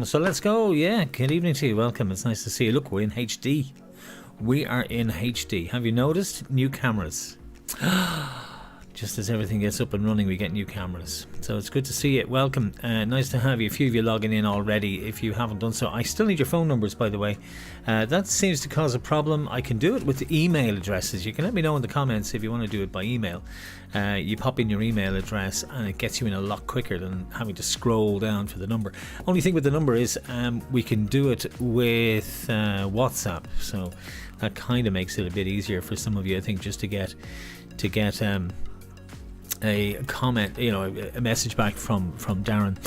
So let's go. Yeah, good evening to you. Welcome. It's nice to see you. Look, we're in HD. We are in HD. Have you noticed? New cameras. Just as everything gets up and running, we get new cameras. So it's good to see you. Welcome. Nice to have you. A few of you logging in already. If you haven't done so, I still need your phone numbers, by the way. That seems to cause a problem. I can do it with the email addresses. You can let me know in the comments if you want to do it by email. You pop in your email address and it gets you in a lot quicker than having to scroll down for the number. Only thing with the number is we can do it with WhatsApp. So that kind of makes it a bit easier for some of you, I think, just to get a comment, a message back from Darren.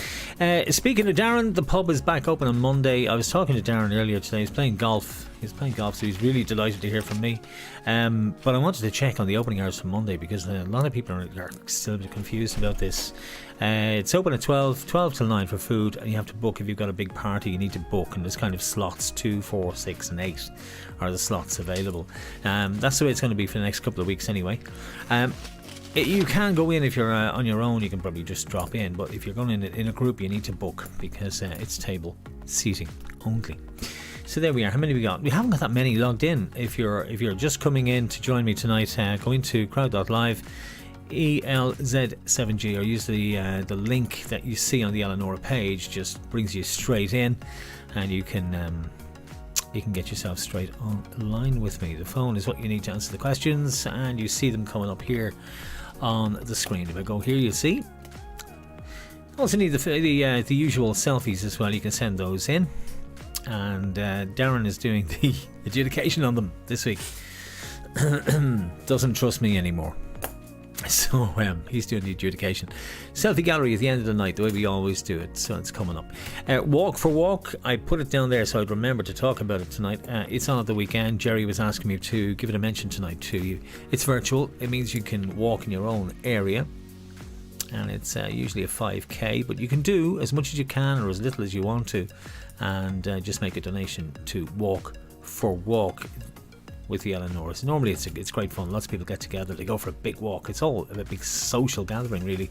Speaking of Darren, the pub is back open on Monday. I was talking to Darren earlier today. He's playing golf, so he's really delighted to hear from me. But I wanted to check on the opening hours for Monday because a lot of people are still a bit confused about this. It's open at 12 till 9 for food, and you have to book. If you've got a big party, you need to book, and there's kind of slots 2, 4, 6 and 8 are the slots available. That's the way it's going to be for the next couple of weeks anyway. You can go in if you're on your own. You can probably just drop in, but if you're going in a group, you need to book because it's table seating only. So there we are. How many we got? We haven't got that many logged in. If you're just coming in to join me tonight, go into crowd.live ELZ7G or use the link that you see on the Eleanora page. Just brings you straight in, and you can get yourself straight online with me. The phone is what you need to answer the questions, and you see them coming up here on the screen. If I go here, you see. Also need the usual selfies as well. You can send those in, and Darren is doing the adjudication on them this week. Doesn't trust me anymore. So he's doing the adjudication. Selfie gallery at the end of the night, the way we always do it. So it's coming up. Walk for walk, I put it down there so I'd remember to talk about it tonight. It's on at the weekend. Jerry was asking me to give it a mention tonight to you. It's virtual. It means you can walk in your own area, and it's usually a 5k, but you can do as much as you can or as little as you want to, and just make a donation to Walk for Walk with the Eleanora. So normally it's great fun. Lots of people get together, they go for a big walk. It's all a big social gathering really,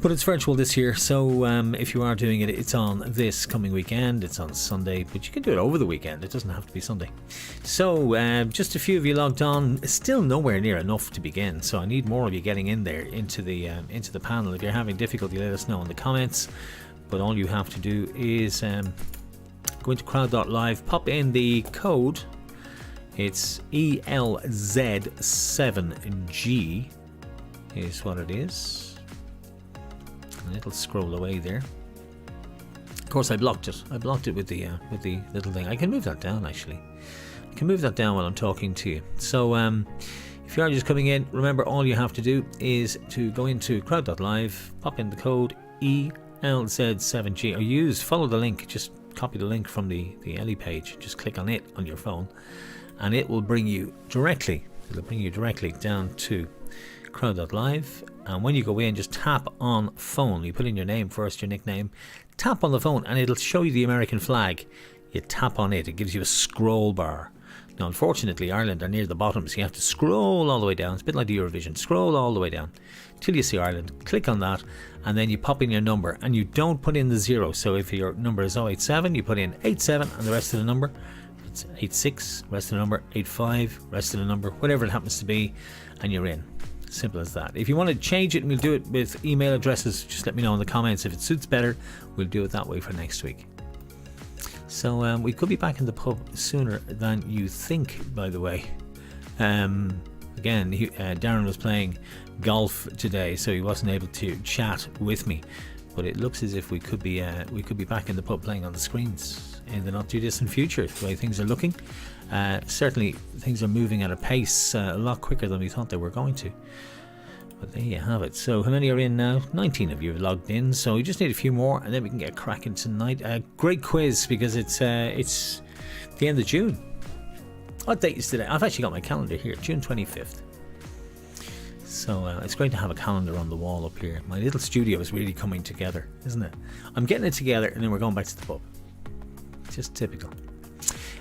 but it's virtual this year. So if you are doing it, it's on this coming weekend. It's on Sunday, but you can do it over the weekend. It doesn't have to be Sunday. So just a few of you logged on. Still nowhere near enough to begin, so I need more of you getting in there into the panel. If you're having difficulty, let us know in the comments, but all you have to do is go into crowd.live, pop in the code. It's ELZ7G is what it is, and it'll scroll away there. Of course, I blocked it with the little thing. I can move that down actually. I can move that down while I'm talking to you. So if you are just coming in, remember all you have to do is to go into crowd.live, pop in the code ELZ7G, or follow the link. Just copy the link from the Ellie page, just click on it on your phone, and it will bring you directly down to crowd.live. And when you go in, just tap on phone. You put in your name first, your nickname, tap on the phone, and it'll show you the American flag. You tap on it, it gives you a scroll bar. Now unfortunately Ireland are near the bottom, so you have to scroll all the way down. It's a bit like the Eurovision. Scroll all the way down till you see Ireland, click on that, and then you pop in your number, and you don't put in the 0. So if your number is 087, you put in 87 and the rest of the number. It's 86, rest of the number, 85, rest of the number, whatever it happens to be, and you're in. Simple as that. If you want to change it, and we'll do it with email addresses, just let me know in the comments. If it suits better, we'll do it that way for next week. So we could be back in the pub sooner than you think, by the way. Again, Darren was playing golf today, so he wasn't able to chat with me, but it looks as if we could be back in the pub playing on the screens in the not too distant future, the way things are looking. Certainly things are moving at a pace a lot quicker than we thought they were going to, but there you have it. So how many are in now? 19 of you have logged in, so we just need a few more and then we can get cracking tonight. Great quiz, because it's the end of June. What date is today? I've actually got my calendar here, June 25th. So it's great to have a calendar on the wall up here. My little studio is really coming together, isn't it? I'm getting it together, and then we're going back to the pub. Just typical.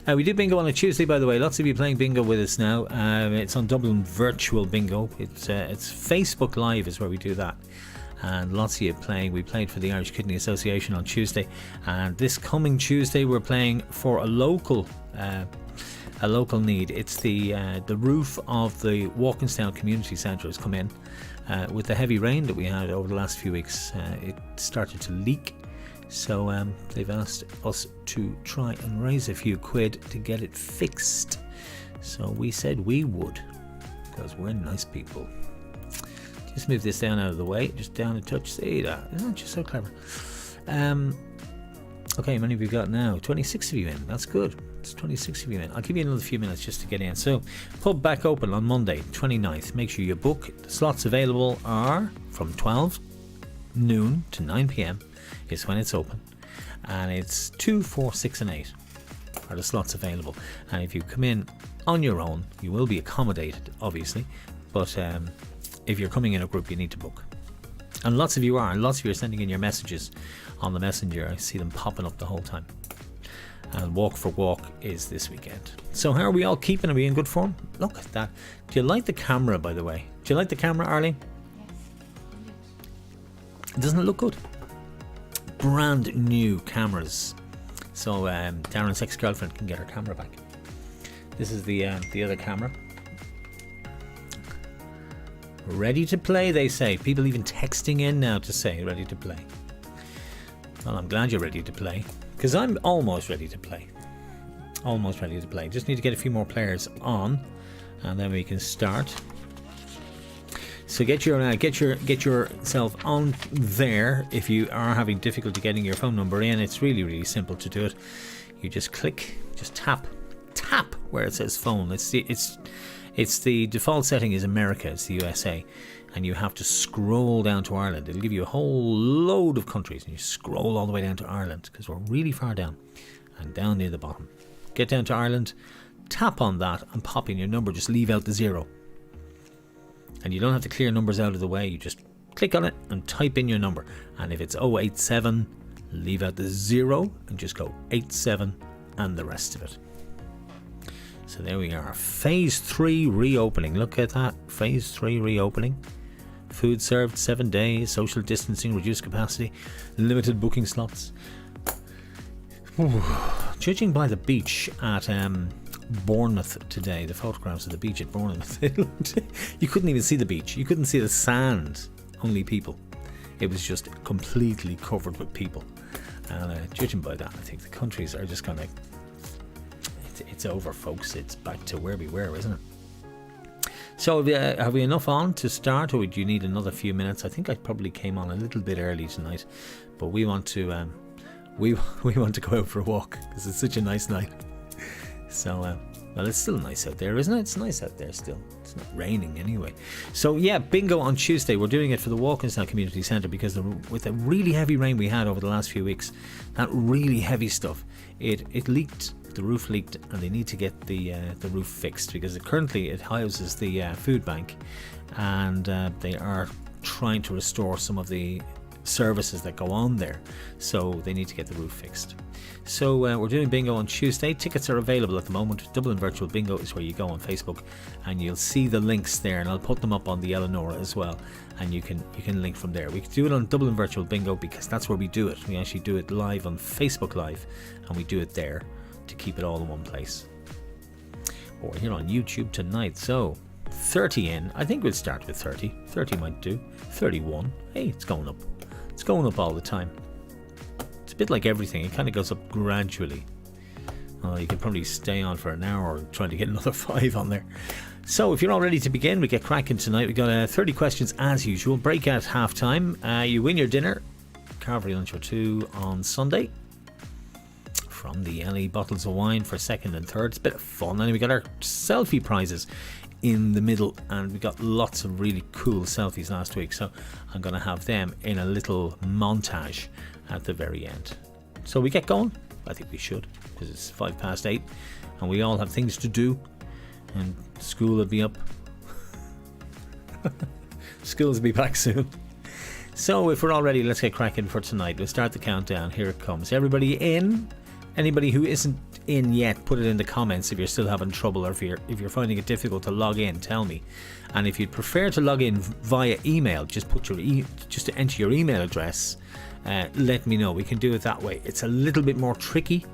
We do bingo on a Tuesday, by the way. Lots of you playing bingo with us now. It's on Dublin Virtual Bingo. It's Facebook Live is where we do that. and lots of you playing. We played for the Irish Kidney Association on Tuesday, and this coming Tuesday we're playing for a local need. It's the roof of the Walkinstown Community Centre has come in with the heavy rain that we had over the last few weeks. It started to leak, so they've asked us to try and raise a few quid to get it fixed. So we said we would, because we're nice people. Just move this down out of the way, just down a touch. See that? Isn't that just so clever? Okay, how many have we got now? 26 of you in. That's good. It's 26 of you in. I'll give you another few minutes just to get in. So, pub back open on Monday, 29th. Make sure you book. The slots available are from 12 noon to 9 p.m. is when it's open. And it's 2, 4, 6 and 8 are the slots available. And if you come in on your own, you will be accommodated, obviously. But if you're coming in a group, you need to book. And lots of you are. And lots of you are sending in your messages on the messenger. I see them popping up the whole time. And Walk for Walk is this weekend. So how are we all keeping? Are we in good form? Look at that. Do you like the camera, by the way? Do you like the camera, Arlene? Doesn't it look good? Brand new cameras. So Darren's ex-girlfriend can get her camera back. This is the other camera. Ready to play, they say. People even texting in now to say ready to play. Well, I'm glad you're ready to play, because I'm almost ready to play. Almost ready to play. Just need to get a few more players on, and then we can start. So get yourself on there. If you are having difficulty getting your phone number in, it's really simple to do it. You just click, just tap where it says phone. It's the default setting is America, it's the USA, and you have to scroll down to Ireland. It'll give you a whole load of countries, and you scroll all the way down to Ireland, because we're really far down, and down near the bottom. Get down to Ireland, tap on that, and pop in your number. Just leave out the 0. And you don't have to clear numbers out of the way. You just click on it and type in your number. And if it's 087, leave out the 0 and just go 87 and the rest of it. So there we are. Phase 3 reopening. Look at that. Phase 3 reopening. Food served 7 days. Social distancing, reduced capacity, limited booking slots. Ooh. Judging by the beach at Bournemouth today, the photographs of the beach at Bournemouth, you couldn't even see the beach. You couldn't see the sand. Only people. It was just completely covered with people. And judging by that, I think the countries are just going to... It's over, folks. It's back to where we were, isn't it? So have we enough on to start, or do you need another few minutes? I think I probably came on a little bit early tonight, but we want to we want to go out for a walk because it's such a nice night. So well, it's still nice out there, isn't it? It's nice out there still. It's not raining anyway. So yeah, bingo on Tuesday. We're doing it for the Walkinstown Community Centre because with the really heavy rain we had over the last few weeks, that really heavy stuff, it leaked. The roof leaked, and they need to get the roof fixed because currently it houses the food bank, and they are trying to restore some of the services that go on there, so they need to get the roof fixed. So we're doing bingo on Tuesday. Tickets are available at the moment. Dublin Virtual Bingo is where you go on Facebook, and you'll see the links there, and I'll put them up on the Eleanora as well, and you can link from there. We can do it on Dublin Virtual Bingo because that's where we do it. We actually do it live on Facebook Live, and we do it there to keep it all in one place. But we're here on YouTube tonight, so 30 in. I think we'll start with 30. 30 might do. 31. Hey, it's going up. It's going up all the time. It's a bit like everything. It kind of goes up gradually. You could probably stay on for an hour trying to get another 5 on there. So if you're all ready to begin, we get cracking tonight. We've got 30 questions as usual. Break at half time. You win your dinner. Carvery lunch or 2 on Sunday from the LE bottles of wine for second and third. It's a bit of fun. And we got our selfie prizes in the middle, and we got lots of really cool selfies last week, so I'm going to have them in a little montage at the very end. So we get going? I think we should, because it's 8:05 and we all have things to do, and school will be up. Schools will be back soon. So if we're all ready, let's get cracking for tonight. We'll start the countdown. Here it comes. Everybody in? Anybody who isn't in yet, put it in the comments if you're still having trouble, or if you're finding it difficult to log in, tell me. And if you'd prefer to log in via email, just put your just to enter your email address. Let me know. We can do it that way. It's a little bit more tricky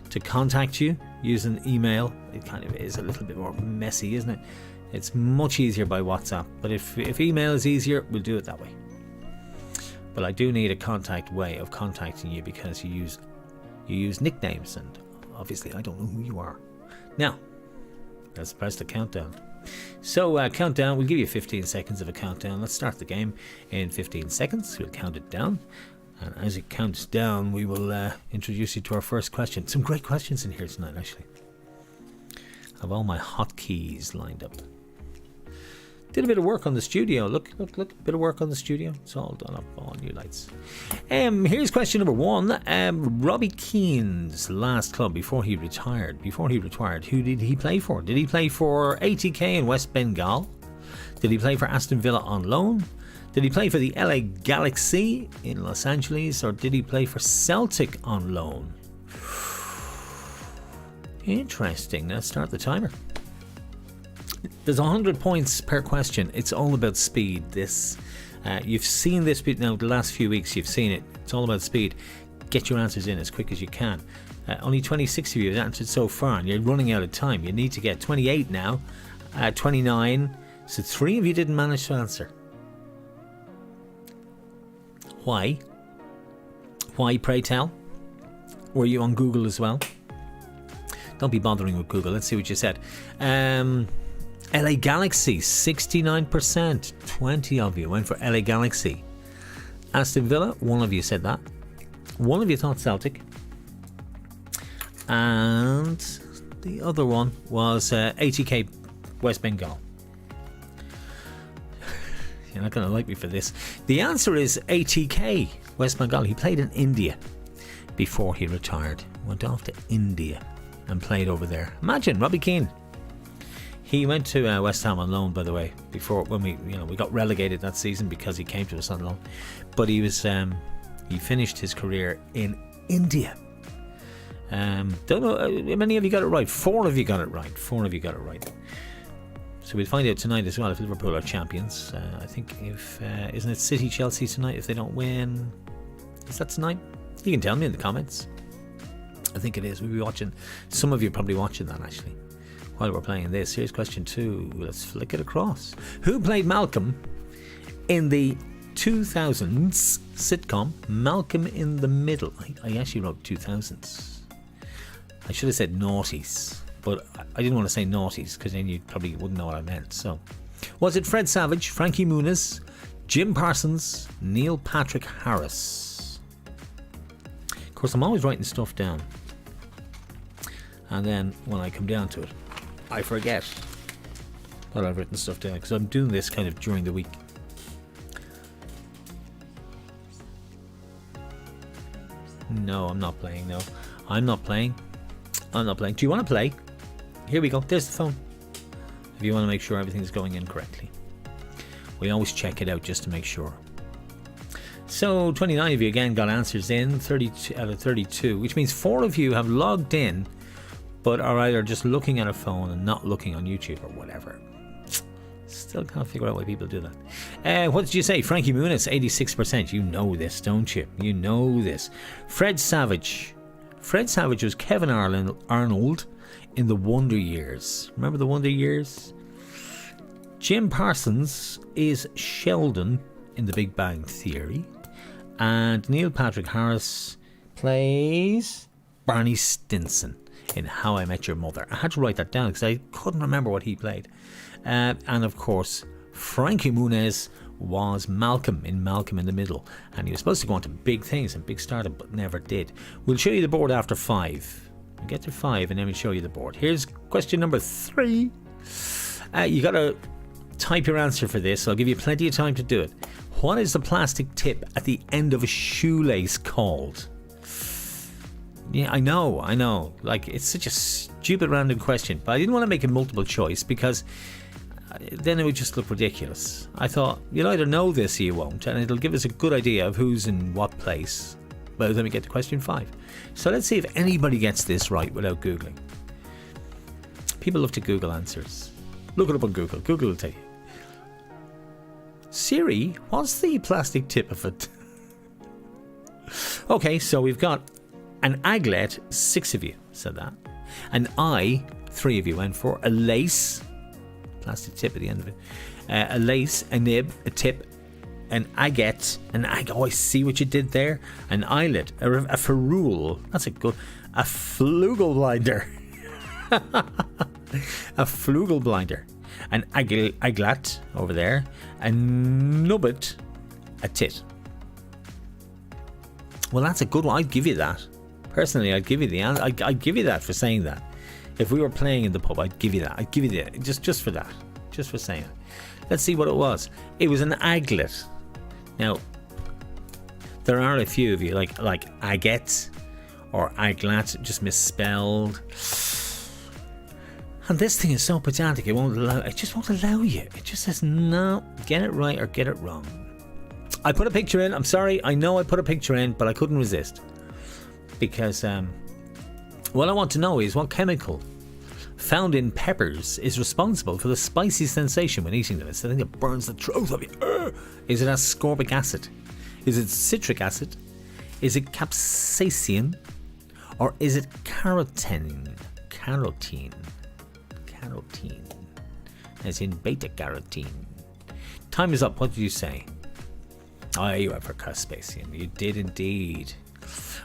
to contact you using email. It kind of is a little bit more messy, isn't it? It's much easier by WhatsApp, but if email is easier, we'll do it that way. But I do need a contact way of contacting you, because you use nicknames, and obviously I don't know who you are. Now, let's press the countdown. So countdown, we'll give you 15 seconds of a countdown. Let's start the game in 15 seconds. We'll count it down, and as it counts down, we will introduce you to our first question. Some great questions in here tonight, actually. I have all my hotkeys lined up. Did a bit of work on the studio. Look, bit of work on the studio. It's all done up, all new lights. Here's question number 1. Robbie Keane's last club before he retired, who did he play for? Did he play for ATK in West Bengal? Did he play for Aston Villa on loan? Did he play for the LA Galaxy in Los Angeles? Or did he play for Celtic on loan? Interesting. Let's start the timer. There's 100 points per question. It's all about speed. You've seen this bit now the last few weeks. You've seen it. It's all about speed. Get your answers in as quick as you can. Only 26 of you have answered so far, and you're running out of time. You need to get 28 now. 29. So 3 of you didn't manage to answer. Why? Why, pray tell? Were you on Google as well? Don't be bothering with Google. Let's see what you said. LA Galaxy, 69%. 20 of you went for LA Galaxy. Aston Villa, 1 of you said that. 1 of you thought Celtic. And the other one was ATK West Bengal. You're not going to like me for this. The answer is ATK West Bengal. He played in India before he retired. Went off to India and played over there. Imagine, Robbie Keane. He went to West Ham on loan, by the way, before when we got relegated that season because he came to us on loan. But he finished his career in India. Don't know how many of you got it right. 4 of you got it right. 4 of you got it right. So we'll find out tonight as well if Liverpool are champions. I think isn't it City Chelsea tonight if they don't win? Is that tonight? You can tell me in the comments. I think it is. We'll be watching. Some of you are probably watching that actually while we're playing this. Here's question 2. Let's flick it across. Who played Malcolm in the 2000s sitcom Malcolm in the Middle? I actually wrote 2000s. I should have said noughties, but I didn't want to say noughties because then you probably wouldn't know what I meant. So, was it Fred Savage, Frankie Muniz, Jim Parsons, Neil Patrick Harris? Of course, I'm always writing stuff down, and then when I come down to it, I forget that I've written stuff down because I'm doing this kind of during the week. No, I'm not playing. No, I'm not playing. I'm not playing. Do you want to play? Here we go. There's the phone. If you want to make sure everything's going in correctly. We always check it out just to make sure. So 29 of you again got answers in, 32 out of 32, which means 4 of you have logged in but are either just looking at a phone and not looking on YouTube or whatever. Still can't figure out why people do that. What did you say? Frankie Muniz, 86%. You know this, don't you? You know this. Fred Savage. Fred Savage was Kevin Arnold in the Wonder Years. Remember the Wonder Years? Jim Parsons is Sheldon in The Big Bang Theory. And Neil Patrick Harris plays Barney Stinson in How I Met Your Mother. I had to write that down because I couldn't remember what he played. And of course, Frankie Muniz was Malcolm in the Middle. And he was supposed to go on to big things and big stardom, but never did. We'll show you the board after 5. We'll get to 5 and then we'll show you the board. Here's question number 3. You got to type your answer for this. So I'll give you plenty of time to do it. What is the plastic tip at the end of a shoelace called? Yeah, I know. Like, it's such a stupid random question, but I didn't want to make a multiple choice because then it would just look ridiculous. I thought, you'll either know this or you won't, and it'll give us a good idea of who's in what place. by the time we get to question 5. So let's see if anybody gets this right without Googling. People love to Google answers. Look it up on Google. Google will tell you. Siri, what's the plastic tip of it? Okay, so we've got an aglet, 6 of you said that. An eye, 3 of you went for. A lace, plastic tip at the end of it. A lace, a nib, a tip, an agate, oh, I see what you did there. An eyelet, a ferrule, that's a good, a flugel blinder. A flugel blinder. An aglat over there. A nubbet, a tit. Well, that's a good one. I'd give you that. Personally, I'd give you the answer. I'd give you that for saying that. If we were playing in the pub, I'd give you that. I'd give you that just for that. Just for saying it. Let's see what it was. It was an aglet. Now, there are a few of you like agate or aglat, just misspelled. And this thing is so pedantic, it just won't allow you. It just says, no, get it right or get it wrong. I put a picture in. I'm sorry. I know I put a picture in, but I couldn't resist. Because what I want to know is what chemical found in peppers is responsible for the spicy sensation when eating them. It's the thing that burns the throat of you. Is it ascorbic acid? Is it citric acid? Is it capsaicin? Or is it carotene? Carotene. As in beta carotene. Time is up. What did you say? Oh, you went for capsaicin. You did indeed.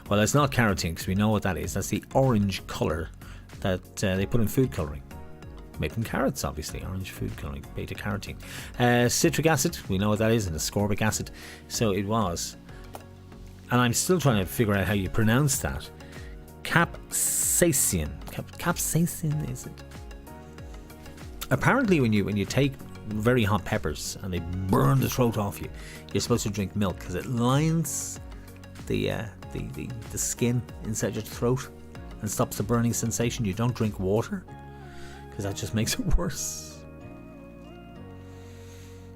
Well, it's not carotene because we know what that is. That's the orange colour that they put in food colouring. Made from carrots, obviously. Orange food colouring, beta carotene. Citric acid, we know what that is, and ascorbic acid. So it was. And I'm still trying to figure out how you pronounce that. Capsaicin. Capsaicin, is it? Apparently, when you take very hot peppers and they burn the throat off you, you're supposed to drink milk because it lines the skin inside your throat and stops the burning sensation. You don't drink water because that just makes it worse.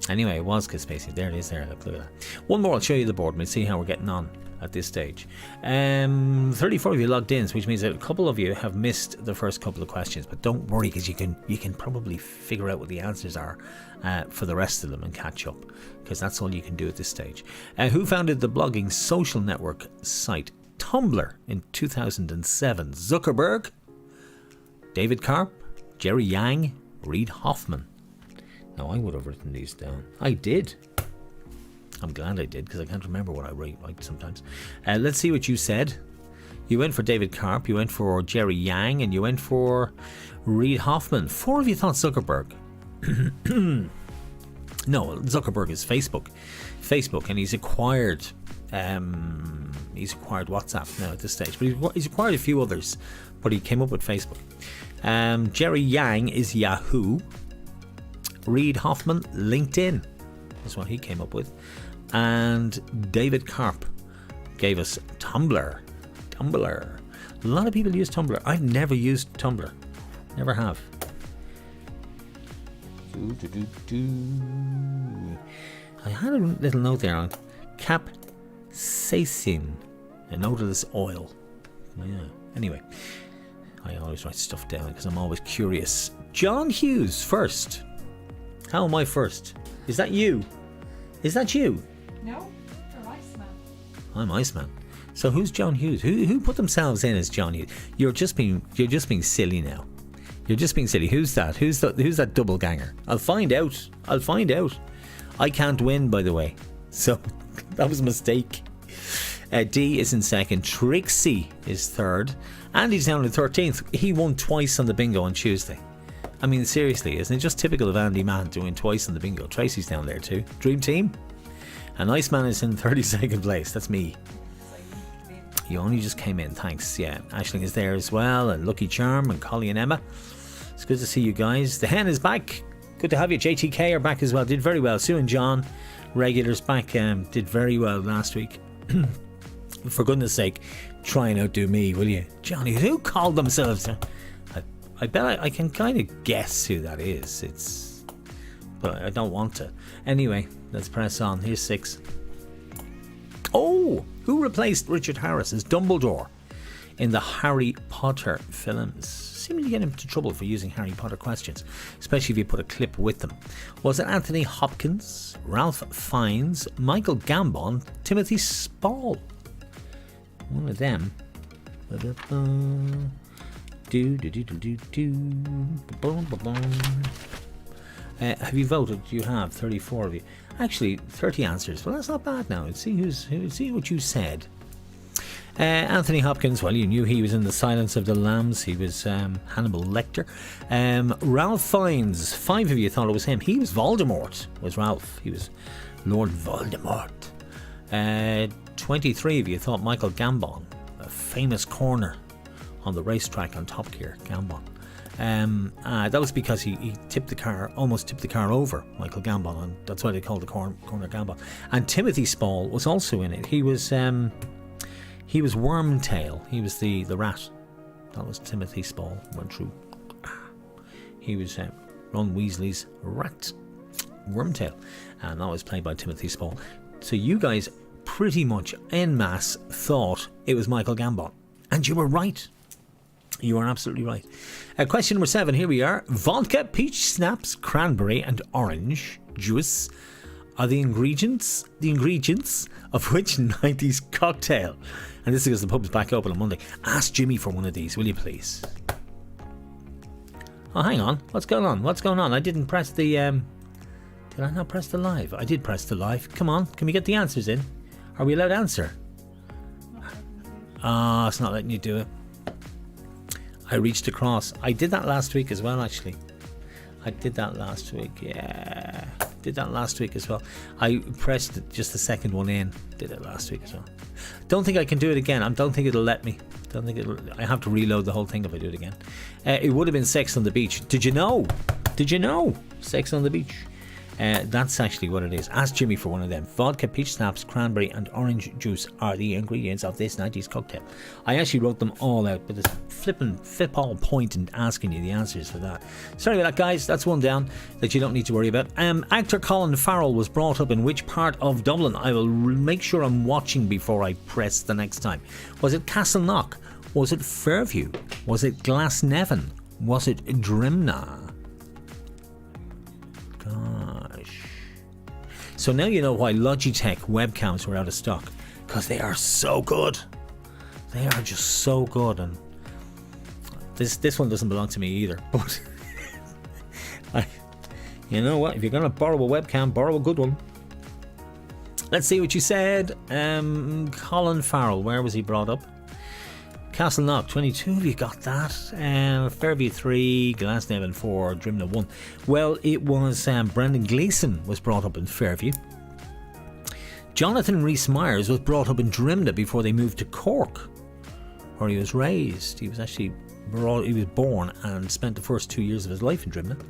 Anyway, it was capsaicin. There it is there. Look at that. One more, I'll show you the board and we'll see how we're getting on at this stage. 34 of you logged in, which means that a couple of you have missed the first couple of questions, but don't worry because you can probably figure out what the answers are for the rest of them and catch up, because that's all you can do at this stage. Who founded the blogging social network site Tumblr in 2007? Zuckerberg, David Karp, Jerry Yang, Reid Hoffman. Now, I would have written these down. I did. I'm glad I did because I can't remember what I write sometimes. Let's see what you said. You went for David Karp, you went for Jerry Yang, and you went for Reid Hoffman. 4 of you thought Zuckerberg. No, Zuckerberg is Facebook, and he's acquired WhatsApp now at this stage, but he's acquired a few others, but he came up with Facebook. Jerry Yang is Yahoo. Reid Hoffman, LinkedIn. That's what he came up with. And David Karp gave us Tumblr. A lot of people use Tumblr. I've never used Tumblr. Never have. I had a little note there on capsaicin, an odorless oil. Yeah. Anyway, I always write stuff down because I'm always curious. John Hughes first. How am I first? Is that you? Is that you? No, you're Iceman. I'm Iceman. So who's John Hughes? Who put themselves in as John Hughes? You're just being silly now. You're just being silly. Who's that? Who's that double ganger? I'll find out. I can't win, by the way. So that was a mistake. D is in second. Trixie is third. Andy's down in 13th. He won twice on the bingo on Tuesday. I mean, seriously, isn't it just typical of Andy Mann to win twice on the bingo? Tracy's down there too. Dream team. And Iceman is in 32nd place. That's me. You only just came in. Thanks. Yeah. Aisling is there as well. And Lucky Charm and Collie and Emma. It's good to see you guys. The hen is back. Good to have you. JTK are back as well. Did very well. Sue and John, regulars back, did very well last week. For goodness sake, try and outdo me, will you? Johnny, who called themselves? I bet I can kind of guess who that is. But I don't want to. Anyway, let's press on. Here's 6. Oh, who replaced Richard Harris as Dumbledore in the Harry Potter films? Seeming to get into trouble for using Harry Potter questions, especially if you put a clip with them. Was it Anthony Hopkins, Ralph Fiennes, Michael Gambon, Timothy Spall? One of them. Have you voted? You have 34 of you. Actually, 30 answers. Well, that's not bad now. Let's see what you said. Anthony Hopkins, well, you knew he was in The Silence of the Lambs. He was Hannibal Lecter. Ralph Fiennes, 5 of you thought it was him. He was Voldemort, was Ralph. He was Lord Voldemort. 23 of you thought Michael Gambon, a famous corner on the racetrack on Top Gear, Gambon. That was because he almost tipped the car over, Michael Gambon, and that's why they called the corner Gambon. And Timothy Spall was also in it. He was Wormtail. He was the rat. That was Timothy Spall. Went through. He was Ron Weasley's rat, Wormtail, and that was played by Timothy Spall. So you guys pretty much en masse thought it was Michael Gambon, and you were right. You are absolutely right. Question number 7. Here we are. Vodka, peach schnapps, cranberry, and orange juice are the ingredients of which 90s cocktail? And this is because the pub's back open on Monday. Ask Jimmy for one of these, will you please? Oh, hang on. What's going on? I didn't press the... Did I not press the live? I did press the live. Come on. Can we get the answers in? Are we allowed to answer? It's not letting you do it. I reached across. I did that last week as well, actually. I did that last week, yeah. Did that last week as well. I pressed just the second one in. Did it last week as well. Don't think I can do it again. I don't think it'll let me. I have to reload the whole thing if I do it again. It would have been Sex on the Beach. Did you know? Sex on the Beach. That's actually what it is. Ask Jimmy for one of them. Vodka, peach schnapps, cranberry and orange juice are the ingredients of this 90s cocktail. I actually wrote them all out, but it's flip all point and asking you the answers for that. Sorry about that, guys. That's one down that you don't need to worry about. Actor Colin Farrell was brought up in which part of Dublin? I will make sure I'm watching before I press the next time. Was it Castleknock? Was it Fairview? Was it Glasnevin? Was it Drimnagh? Gosh. So now you know why Logitech webcams were out of stock, because they are so good. They are just so good. And this one doesn't belong to me either, but you know what, if you're gonna borrow a webcam, borrow a good one. Let's see what you said. Colin Farrell, where was he brought up? Castleknock, 22, have you got that? Fairview 3, Glasnevin 4, Drimnagh 1. Well, it was Brendan Gleeson was brought up in Fairview. Jonathan Rhys-Myers was brought up in Drimnagh before they moved to Cork, where he was raised. He was born and spent the first 2 years of his life in Drimnagh.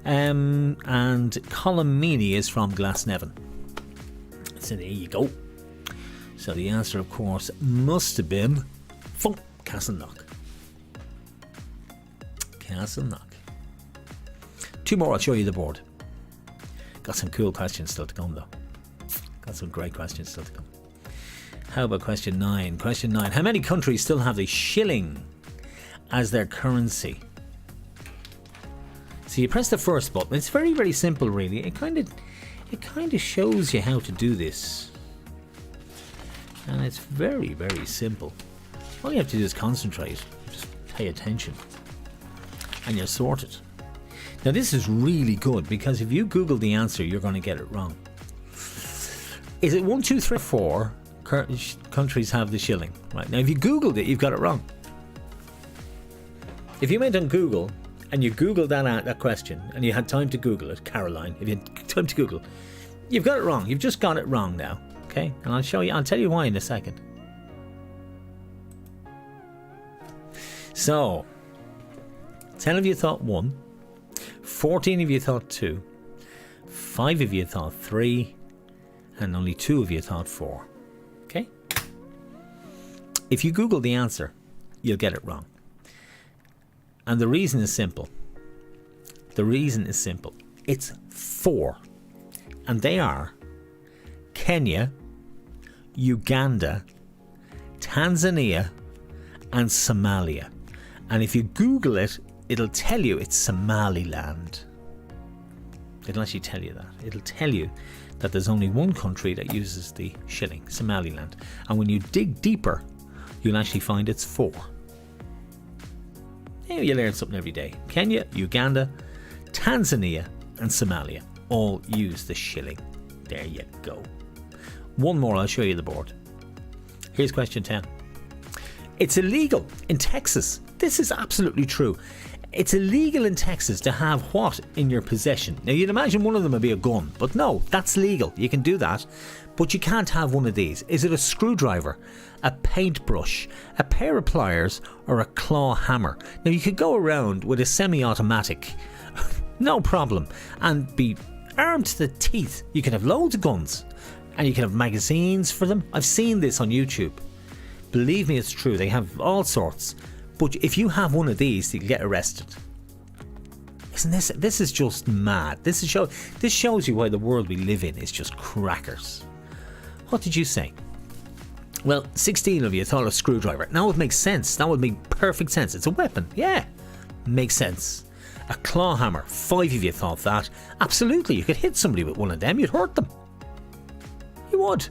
And Colin Meaney is from Glasnevin. So there you go. So the answer, of course, must have been Castleknock. 2 more, I'll show you the board. Got some cool questions still to come, though. Got some great questions still to come. How about question 9? Question 9. How many countries still have the shilling as their currency? So you press the first button. It's very, very simple, really. It kind of shows you how to do this. And it's very, very simple. All you have to do is concentrate, just pay attention, and you're sorted. Now this is really good, because if you Google the answer, you're going to get it wrong. Is it 1, 2, 3, 4 countries have the shilling? Right, now if you Googled it, you've got it wrong. If you went on Google and you Googled that question, and you had time to Google it, Caroline, if you had time to Google, you've got it wrong. You've just got it wrong now. Okay, and I'll tell you why in a second. So, 10 of you thought 1, 14 of you thought 2, 5 of you thought 3, and only 2 of you thought 4. Okay? If you Google the answer, you'll get it wrong. And the reason is simple. It's 4. And they are Kenya, Uganda, Tanzania, and Somalia. And if you Google it, it'll tell you it's Somaliland. It'll actually tell you that. It'll tell you that there's only one country that uses the shilling, Somaliland. And when you dig deeper, you'll actually find it's 4. Yeah, you learn something every day. Kenya, Uganda, Tanzania, and Somalia all use the shilling. There you go. One more, I'll show you the board. Here's question 10. It's illegal in Texas. This is absolutely true. It's illegal in Texas to have what in your possession? Now, you'd imagine one of them would be a gun, but no, that's legal. You can do that, but you can't have one of these. Is it a screwdriver, a paintbrush, a pair of pliers, or a claw hammer? Now, you could go around with a semi-automatic, no problem, and be armed to the teeth. You can have loads of guns, and you can have magazines for them. I've seen this on YouTube. Believe me, it's true. They have all sorts. But if you have one of these, you can get arrested. Isn't this? This is just mad. This shows you why the world we live in is just crackers. What did you say? Well, 16 of you thought a screwdriver. Now it makes sense. That would make perfect sense. It's a weapon. Yeah, makes sense. A claw hammer. 5 of you thought that. Absolutely, you could hit somebody with one of them. You'd hurt them. You would.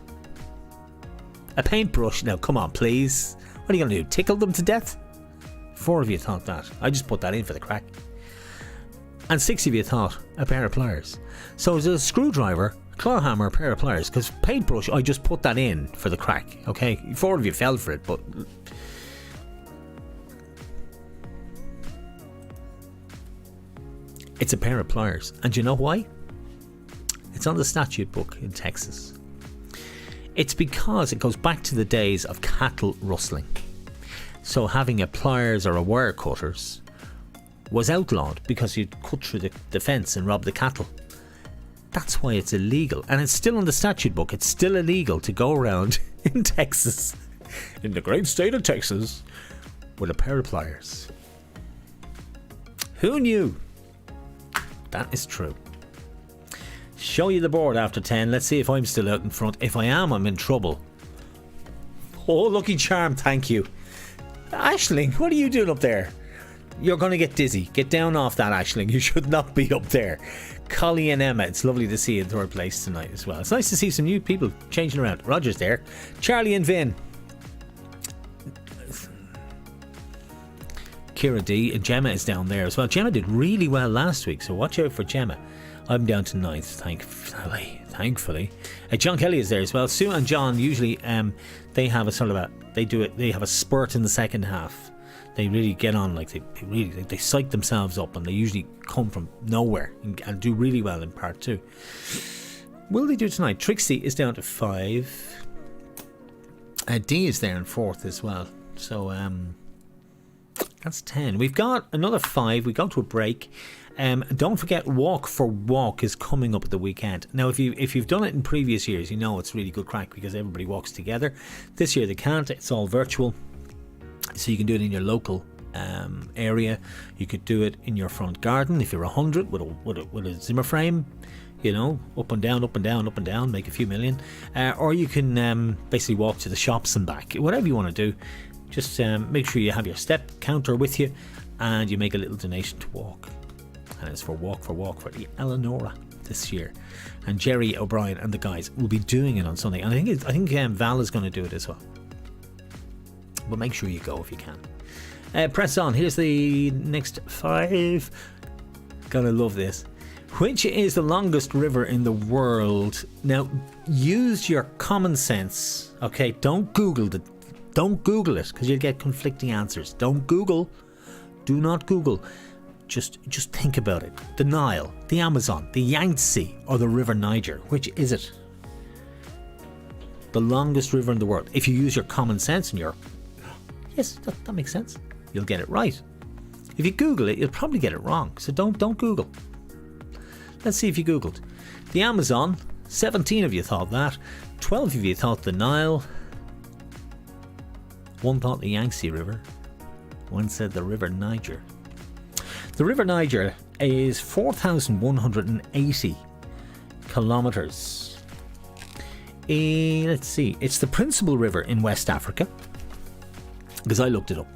A paintbrush. Now, come on, please. What are you going to do? Tickle them to death? 4 of you thought that. I just put that in for the crack. And 6 of you thought a pair of pliers. So it's a screwdriver, claw hammer, a pair of pliers. Because paintbrush, I just put that in for the crack. Okay, 4 of you fell for it, but it's a pair of pliers. And do you know why? It's on the statute book in Texas. It's because it goes back to the days of cattle rustling. So having a pliers or a wire cutters was outlawed because you'd cut through the fence and rob the cattle. That's why it's illegal. And it's still on the statute book. It's still illegal to go around in Texas, in the great state of Texas, with a pair of pliers. Who knew? That is true. Show you the board after 10. Let's see if I'm still out in front. If I am, I'm in trouble. Oh, Lucky Charm, thank you. Aisling, what are you doing up there? You're going to get dizzy. Get down off that, Aisling. You should not be up there. Collie and Emma, it's lovely to see you in third place tonight as well. It's nice to see some new people changing around. Roger's there. Charlie and Vin. Kira D. And Gemma is down there as well. Gemma did really well last week, so watch out for Gemma. I'm down to 9th, thankfully. John Kelly is there as well. Sue and John usually they have a sort of they have a spurt in the second half. They really get on, like they psych themselves up, and they usually come from nowhere and do really well in part 2. Will they do tonight? Trixie is down to 5. D is there in 4th as well. So that's 10. We've got another 5. We go to a break. Don't forget, Walk for Walk is coming up at the weekend. Now, if you've done it in previous years, you know it's really good crack because everybody walks together. This year they can't. It's all virtual, so you can do it in your local area. You could do it in your front garden if you're 100 with a Zimmer frame. You know, up and down, up and down, up and down, make a few million. Or you can basically walk to the shops and back. Whatever you want to do, just make sure you have your step counter with you, and you make a little donation to Walk. And it's for Walk for the Eleanora this year. And Jerry O'Brien and the guys will be doing it on Sunday. And I think Val is going to do it as well. But make sure you go if you can. Press on. Here's the next 5. Gonna love this. Which is the longest river in the world? Now, use your common sense. Okay, don't Google it. Don't Google it because you'll get conflicting answers. Don't Google. Do not Google. Just think about it. The Nile, the Amazon, the Yangtze, or the River Niger. Which is it? The longest river in the world. If you use your common sense and your... Yes, that makes sense. You'll get it right. If you Google it, you'll probably get it wrong. So don't Google. Let's see if you Googled. The Amazon, 17 of you thought that. 12 of you thought the Nile. 1 thought the Yangtze River. 1 said the River Niger. The River Niger is 4,180 kilometres. Let's see. It's the principal river in West Africa, because I looked it up.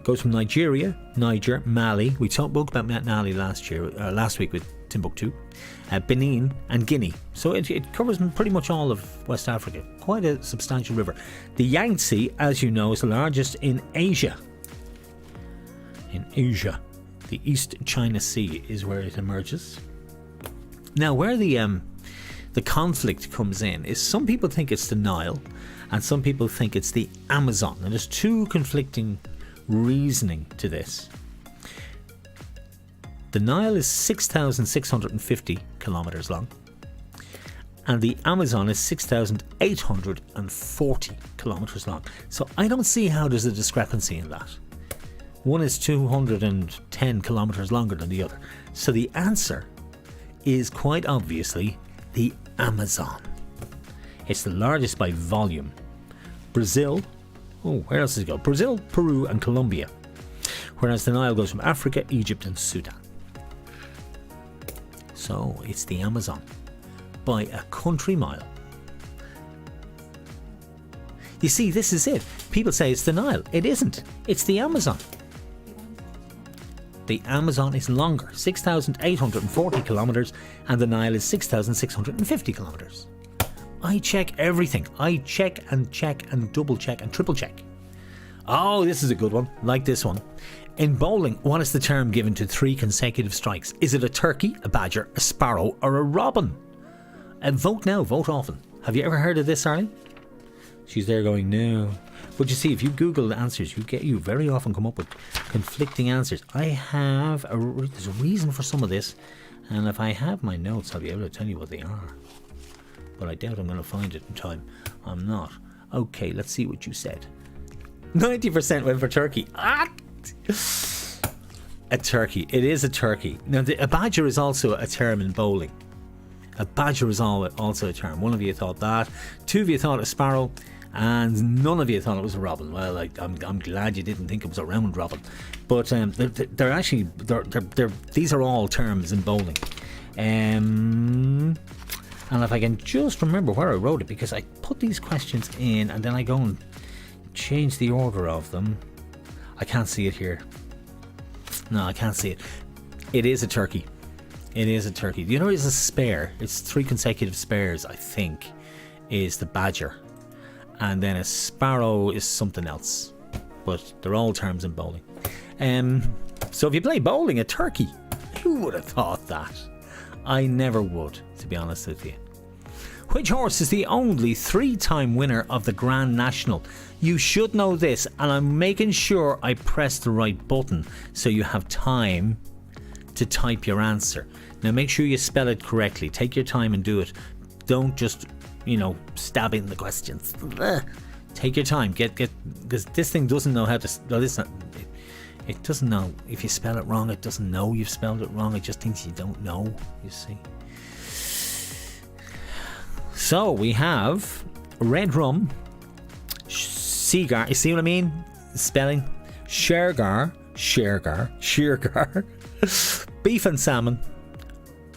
Goes from Nigeria, Niger, Mali. We spoke about Mali last week with Timbuktu, Benin and Guinea. So it covers pretty much all of West Africa. Quite a substantial river. The Yangtze, as you know, is the largest in Asia. In Asia, the East China Sea is where it emerges. Now, where the conflict comes in is some people think it's the Nile and some people think it's the Amazon. And there's two conflicting reasoning to this. The Nile is 6,650 kilometers long and the Amazon is 6,840 kilometers long. So I don't see how there's a discrepancy in that. One is 210 kilometers longer than the other. So the answer is quite obviously the Amazon. It's the largest by volume. Brazil, where else does it go? Brazil, Peru and Colombia. Whereas the Nile goes from Africa, Egypt and Sudan. So it's the Amazon by a country mile. You see, this is it. People say it's the Nile. It isn't. It's the Amazon. The Amazon is longer, 6,840 kilometers, and the Nile is 6,650 kilometers. I check everything. I check and double check and triple check. Oh, this is a good one, like this one. In bowling, what is the term given to 3 consecutive strikes? Is it a turkey, a badger, a sparrow, or a robin? Vote now, vote often. Have you ever heard of this, Arlene? She's there going, no. But you see, if you Google the answers, you very often come up with conflicting answers. There's a reason for some of this, and if I have my notes, I'll be able to tell you what they are. But I doubt I'm going to find it in time. I'm not. Okay, let's see what you said. 90% went for turkey. A turkey. It is a turkey. Now, a badger is also a term in bowling. A badger is also a term. One of you thought that. 2 of you thought a sparrow. And none of you thought it was a robin. Well, I'm glad you didn't think it was a round robin. But they're actually these are all terms in bowling. And if I can just remember where I wrote it, because I put these questions in and then I go and change the order of them. I can't see it here. No, I can't see it. It is a turkey. It is a turkey. You know, it's a spare. It's 3 consecutive spares, I think, is the badger. And then a sparrow is something else. But they're all terms in bowling. So if you play bowling, a turkey, who would have thought that? I never would, to be honest with you. Which horse is the only 3-time winner of the Grand National? You should know this, and I'm making sure I press the right button so you have time to type your answer. Now make sure you spell it correctly. Take your time and do it. Don't just, stab in the questions. Take your time. Get because this thing doesn't know how to. No, it doesn't know. If you spell it wrong, it doesn't know you've spelled it wrong. It just thinks you don't know. You see. So we have red rum, Seagar. You see what I mean? Spelling. Shergar, beef and salmon,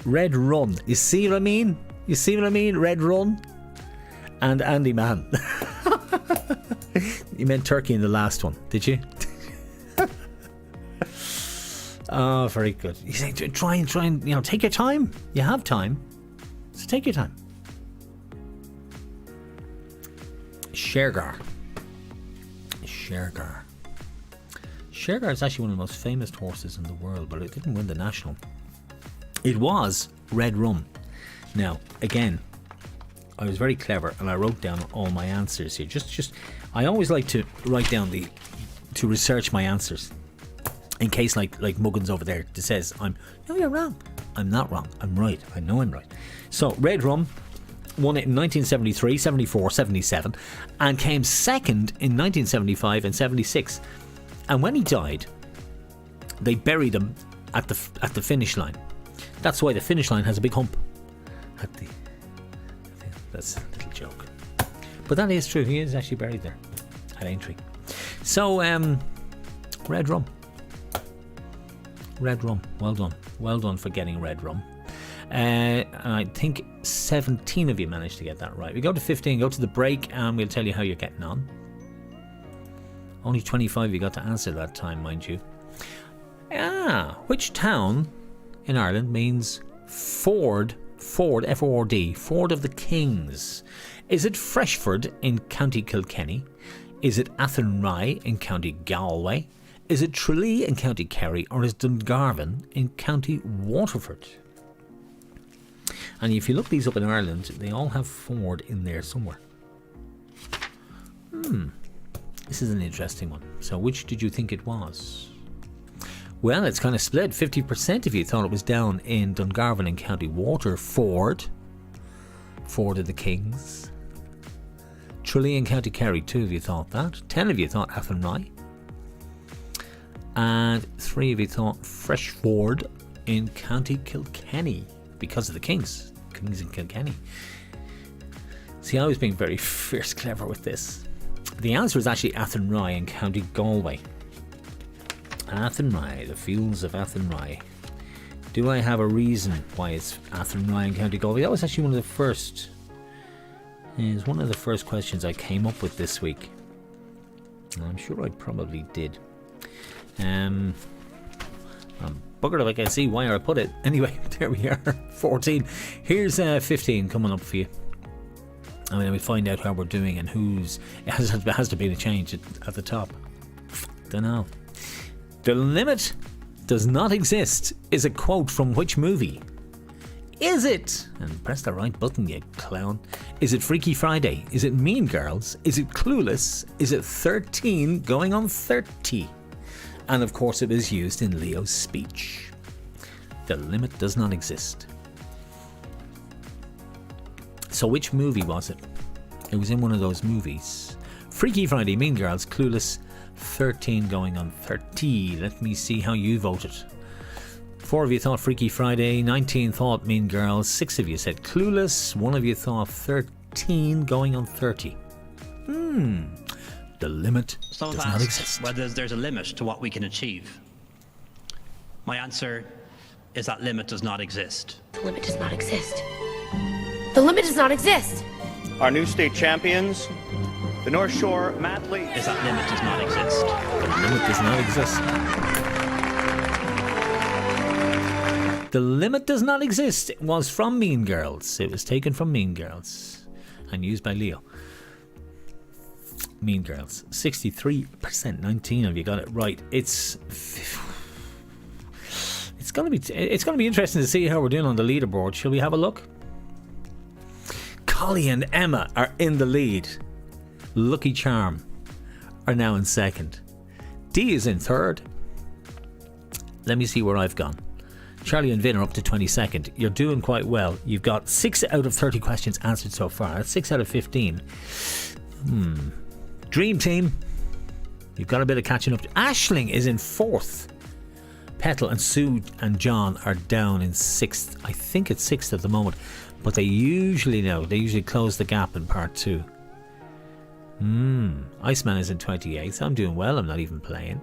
red run. You see what I mean? Red run. And Andy Mann. You meant turkey in the last one, did you? Oh, very good. You say try and take your time. You have time, so take your time. Shergar is actually one of the most famous horses in the world, but it didn't win the national. It was red rum. Now, again, I was very clever and I wrote down all my answers here. I always like to write down to research my answers. In case like Muggins over there says, no, you're wrong. I'm not wrong. I'm right. I know I'm right. So, red rum won it in 1973, 74, 77 and came second in 1975 and 76. And when he died, they buried him at the finish line. That's why the finish line has a big hump. That's a little joke, but that is true. He is actually buried there at Aintree. So red rum. Well done for getting red rum. I think 17 of you managed to get that right. We go to 15, go to the break, and we'll tell you how you're getting on. Only 25 you got to answer that time, mind you. Which town in Ireland means Ford, F-O-R-D, Ford of the Kings? Is it Freshford in County Kilkenny? Is it Athenry in County Galway? Is it Tralee in County Kerry? Or is Dungarvan in County Waterford? And if you look these up in Ireland, they all have Ford in there somewhere. This is an interesting one. So which did you think it was? Well, it's kind of split. 50% of you thought it was down in Dungarvan in County Waterford. Ford of the Kings. Tralee in County Kerry, 2 of you thought that. 10 of you thought Athenry. And 3 of you thought Freshford in County Kilkenny. Because of the Kings. Kings in Kilkenny. See, I was being very fierce clever with this. The answer is actually Athenry in County Galway. Athenry, the fields of Athenry. Do I have a reason why it's Athenry in County Galway? That was actually one of the first questions I came up with this week. I'm sure I probably did. I'm buggered if I can see why I put it. Anyway, there we are. 14. Here's 15 coming up for you. I mean, we find out how we're doing and it has to be a change at the top. Don't know. The limit does not exist is a quote from which movie? Is it? And press the right button, you clown. Is it Freaky Friday? Is it Mean Girls? Is it Clueless? Is it 13 going on 30? And of course it was used in Leo's speech. The limit does not exist. So which movie was it? It was in one of those movies. Freaky Friday, Mean Girls, Clueless, 13 going on 30. Let me see how you voted. 4 of you thought Freaky Friday, 19 thought Mean Girls, 6 of you said Clueless, 1 of you thought 13 going on 30. The limit does not exist. Whether there's a limit to what we can achieve. My answer is that limit does not exist. The limit does not exist. The limit does not exist. Our new state champions, the North Shore Madly. Is that limit does not exist. The limit does not exist. The limit does not exist. It was from Mean Girls. It was taken from Mean Girls and used by Leo. Mean Girls. 63%. 19 of you got it right. It's gonna be interesting to see how we're doing on the leaderboard. Shall we have a look? Collie and Emma are in the lead. Lucky Charm are now in second. Dee is in third. Let me see where I've gone. Charlie and Vin are up to 22nd. You're doing quite well. You've got 6 out of 30 questions answered so far. That's 6 out of 15. Dream Team, you've got a bit of catching up to. Aisling is in 4th. Petal and Sue and John are down in 6th. I think it's 6th at the moment. But they usually close the gap in part 2. Iceman is in 28th. I'm doing well. I'm not even playing.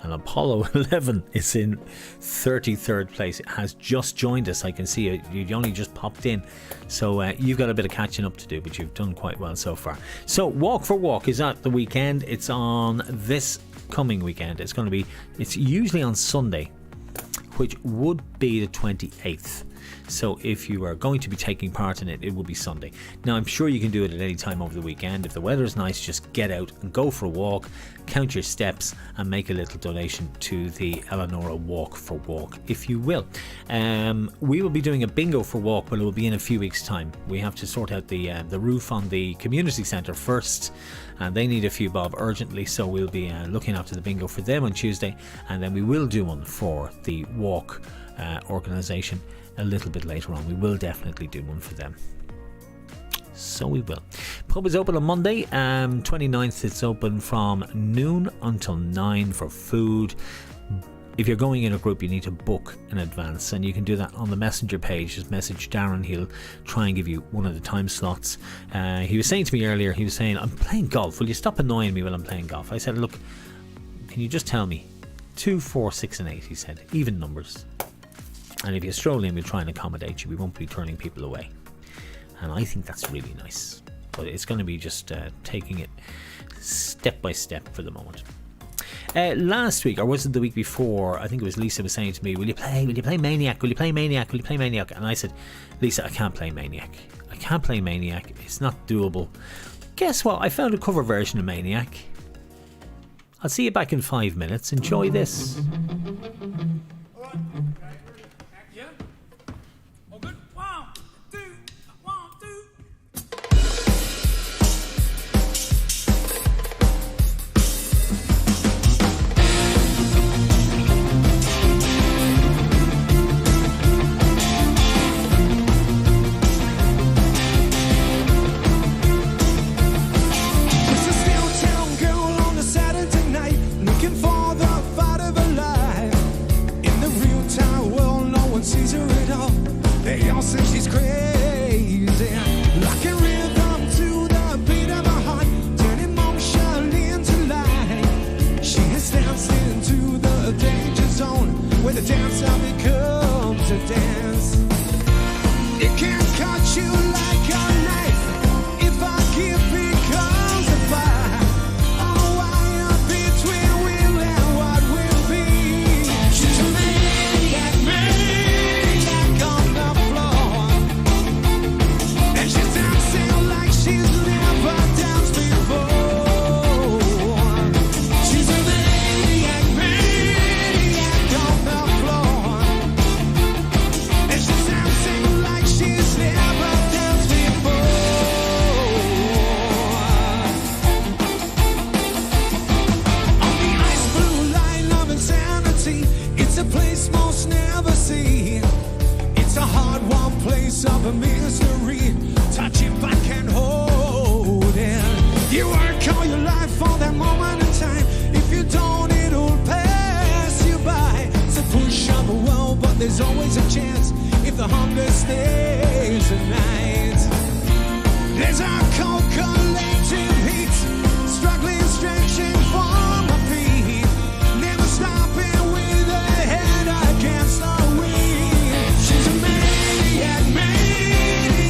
And Apollo 11 is in 33rd place. It has just joined us. I can see it. You only just popped in. So you've got a bit of catching up to do, but you've done quite well so far. So Walk for Walk is at the weekend. It's on this coming weekend. It's usually on Sunday, which would be the 28th. So if you are going to be taking part in it, it will be Sunday. Now, I'm sure you can do it at any time over the weekend. If the weather's nice, just get out and go for a walk, count your steps, and make a little donation to the Eleanora Walk for Walk, if you will. We will be doing a bingo for walk, but it will be in a few weeks' time. We have to sort out the roof on the community centre first, and they need a few bob urgently, so we'll be looking after the bingo for them on Tuesday, and then we will do one for the walk organisation a little bit later on. We will definitely do one for them. So we will. Pub is open on Monday, 29th. It's open from noon until 9 for food. If you're going in a group, you need to book in advance, and you can do that on the messenger page. Just message Darren, he'll try and give you one of the time slots. He was saying to me earlier, I'm playing golf, will you stop annoying me while I'm playing golf? I said, look, can you just tell me 2, 4, 6 and 8, he said, even numbers. And if you stroll in, we'll try and accommodate you. We won't be turning people away. And I think that's really nice. But it's going to be just taking it step by step for the moment. Last week, or was it the week before, I think it was Lisa was saying to me, will you play Maniac? Will you play Maniac? Will you play Maniac? And I said, Lisa, I can't play Maniac. I can't play Maniac. It's not doable. Guess what? I found a cover version of Maniac. I'll see you back in 5 minutes. Enjoy this. She's a maniac, maniac.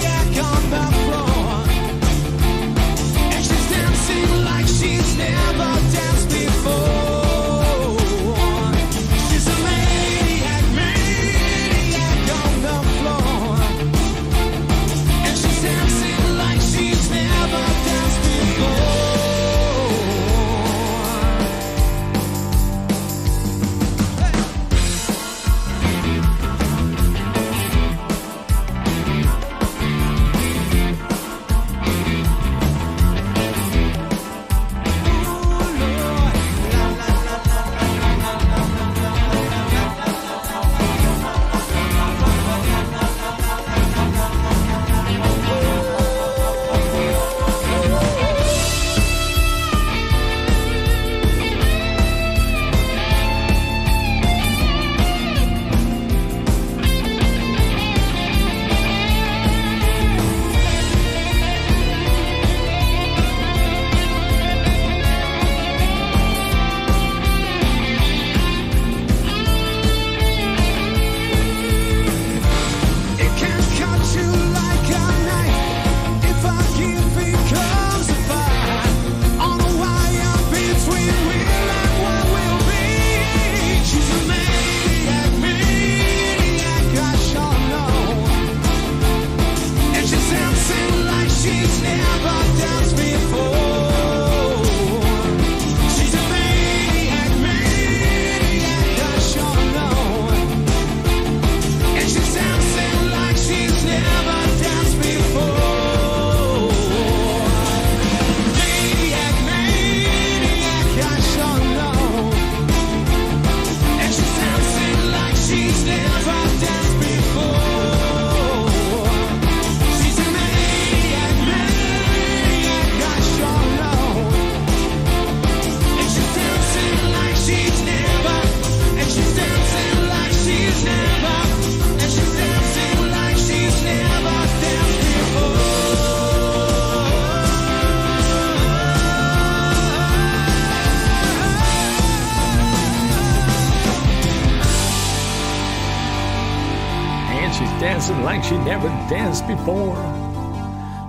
dancing like she never danced before.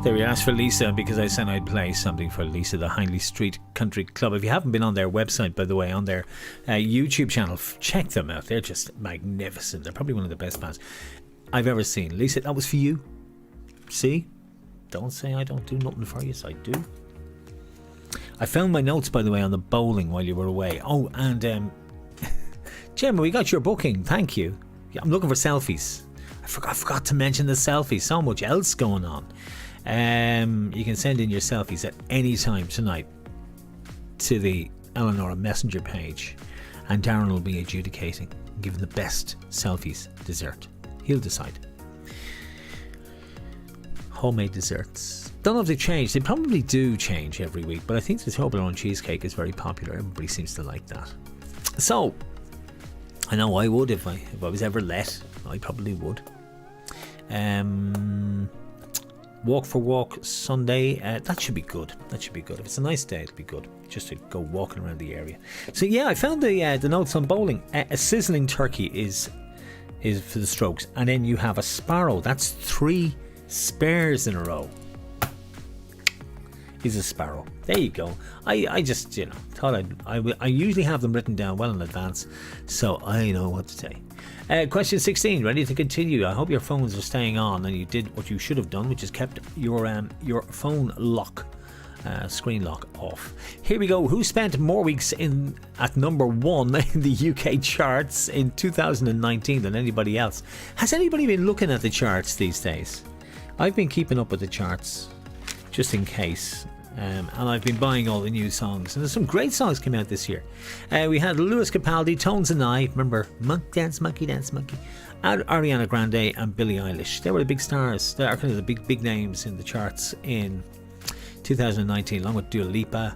There we asked for Lisa because I said I'd play something for Lisa, the Hindley Street Country Club. If you haven't been on their website, by the way, on their YouTube channel, check them out. They're just magnificent. They're probably one of the best bands I've ever seen. Lisa, that was for you. See? Don't say I don't do nothing for you, so I do. I found my notes, by the way, on the bowling while you were away. Oh, and Gemma, we got your booking. Thank you. Yeah, I'm looking for selfies. I forgot to mention the selfies. So much else going on. You can send in your selfies at any time tonight to the Eleanora Messenger page, and Darren will be adjudicating, giving the best selfies dessert. He'll decide. Homemade desserts. Don't know if they change. They probably do change every week, but I think the Toblerone cheesecake is very popular. Everybody seems to like that. So, I know I would if I was ever let. I probably would. Walk for Walk Sunday. That should be good. That should be good. If it's a nice day, it'll be good. Just to go walking around the area. So yeah, I found the notes on bowling. A sizzling turkey is for the Strokes, and then you have a sparrow. That's 3 spares in a row. He's a sparrow. There you go. I just thought I usually have them written down well in advance, so I know what to say. Question 16. Ready to continue? I hope your phones are staying on and you did what you should have done, which is kept your phone lock, screen lock off. Here we go. Who spent more weeks at number 1 in the UK charts in 2019 than anybody else? Has anybody been looking at the charts these days? I've been keeping up with the charts just in case. And I've been buying all the new songs, and there's some great songs came out this year. We had Lewis Capaldi, Tones and I, remember Monkey Dance, Monkey, and Ariana Grande and Billie Eilish. They were the big stars. They are kind of the big names in the charts in 2019, along with Dua Lipa.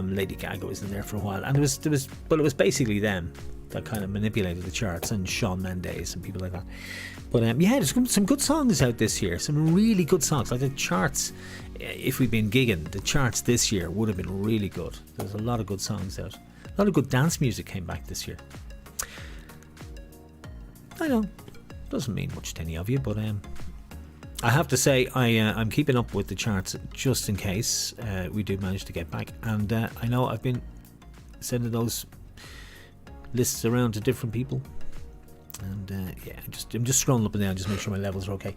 Lady Gaga was in there for a while, and it was basically them that kind of manipulated the charts, and Shawn Mendes and people like that. But yeah, there's some good songs out this year. Some really good songs. Like the charts, if we'd been gigging, the charts this year would have been really good. There's a lot of good songs out. A lot of good dance music came back this year. I know, doesn't mean much to any of you, but I have to say I'm keeping up with the charts just in case we do manage to get back. And I know I've been sending those lists around to different people. And yeah, I'm just scrolling up and down, just make sure my levels are okay.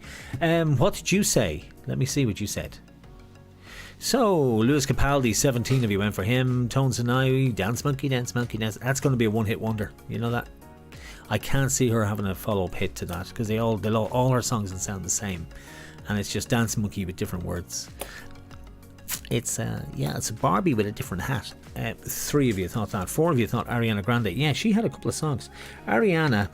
What did you say? Let me see what you said. So, Lewis Capaldi, 17 of you went for him. Tones and I, Dance Monkey, Dance. That's going to be a one-hit wonder. You know that? I can't see her having a follow-up hit to that, because all her songs sound the same, and it's just Dance Monkey with different words. It's a Barbie with a different hat. 3 of you thought that. 4 of you thought Ariana Grande. Yeah, she had a couple of songs. Ariana,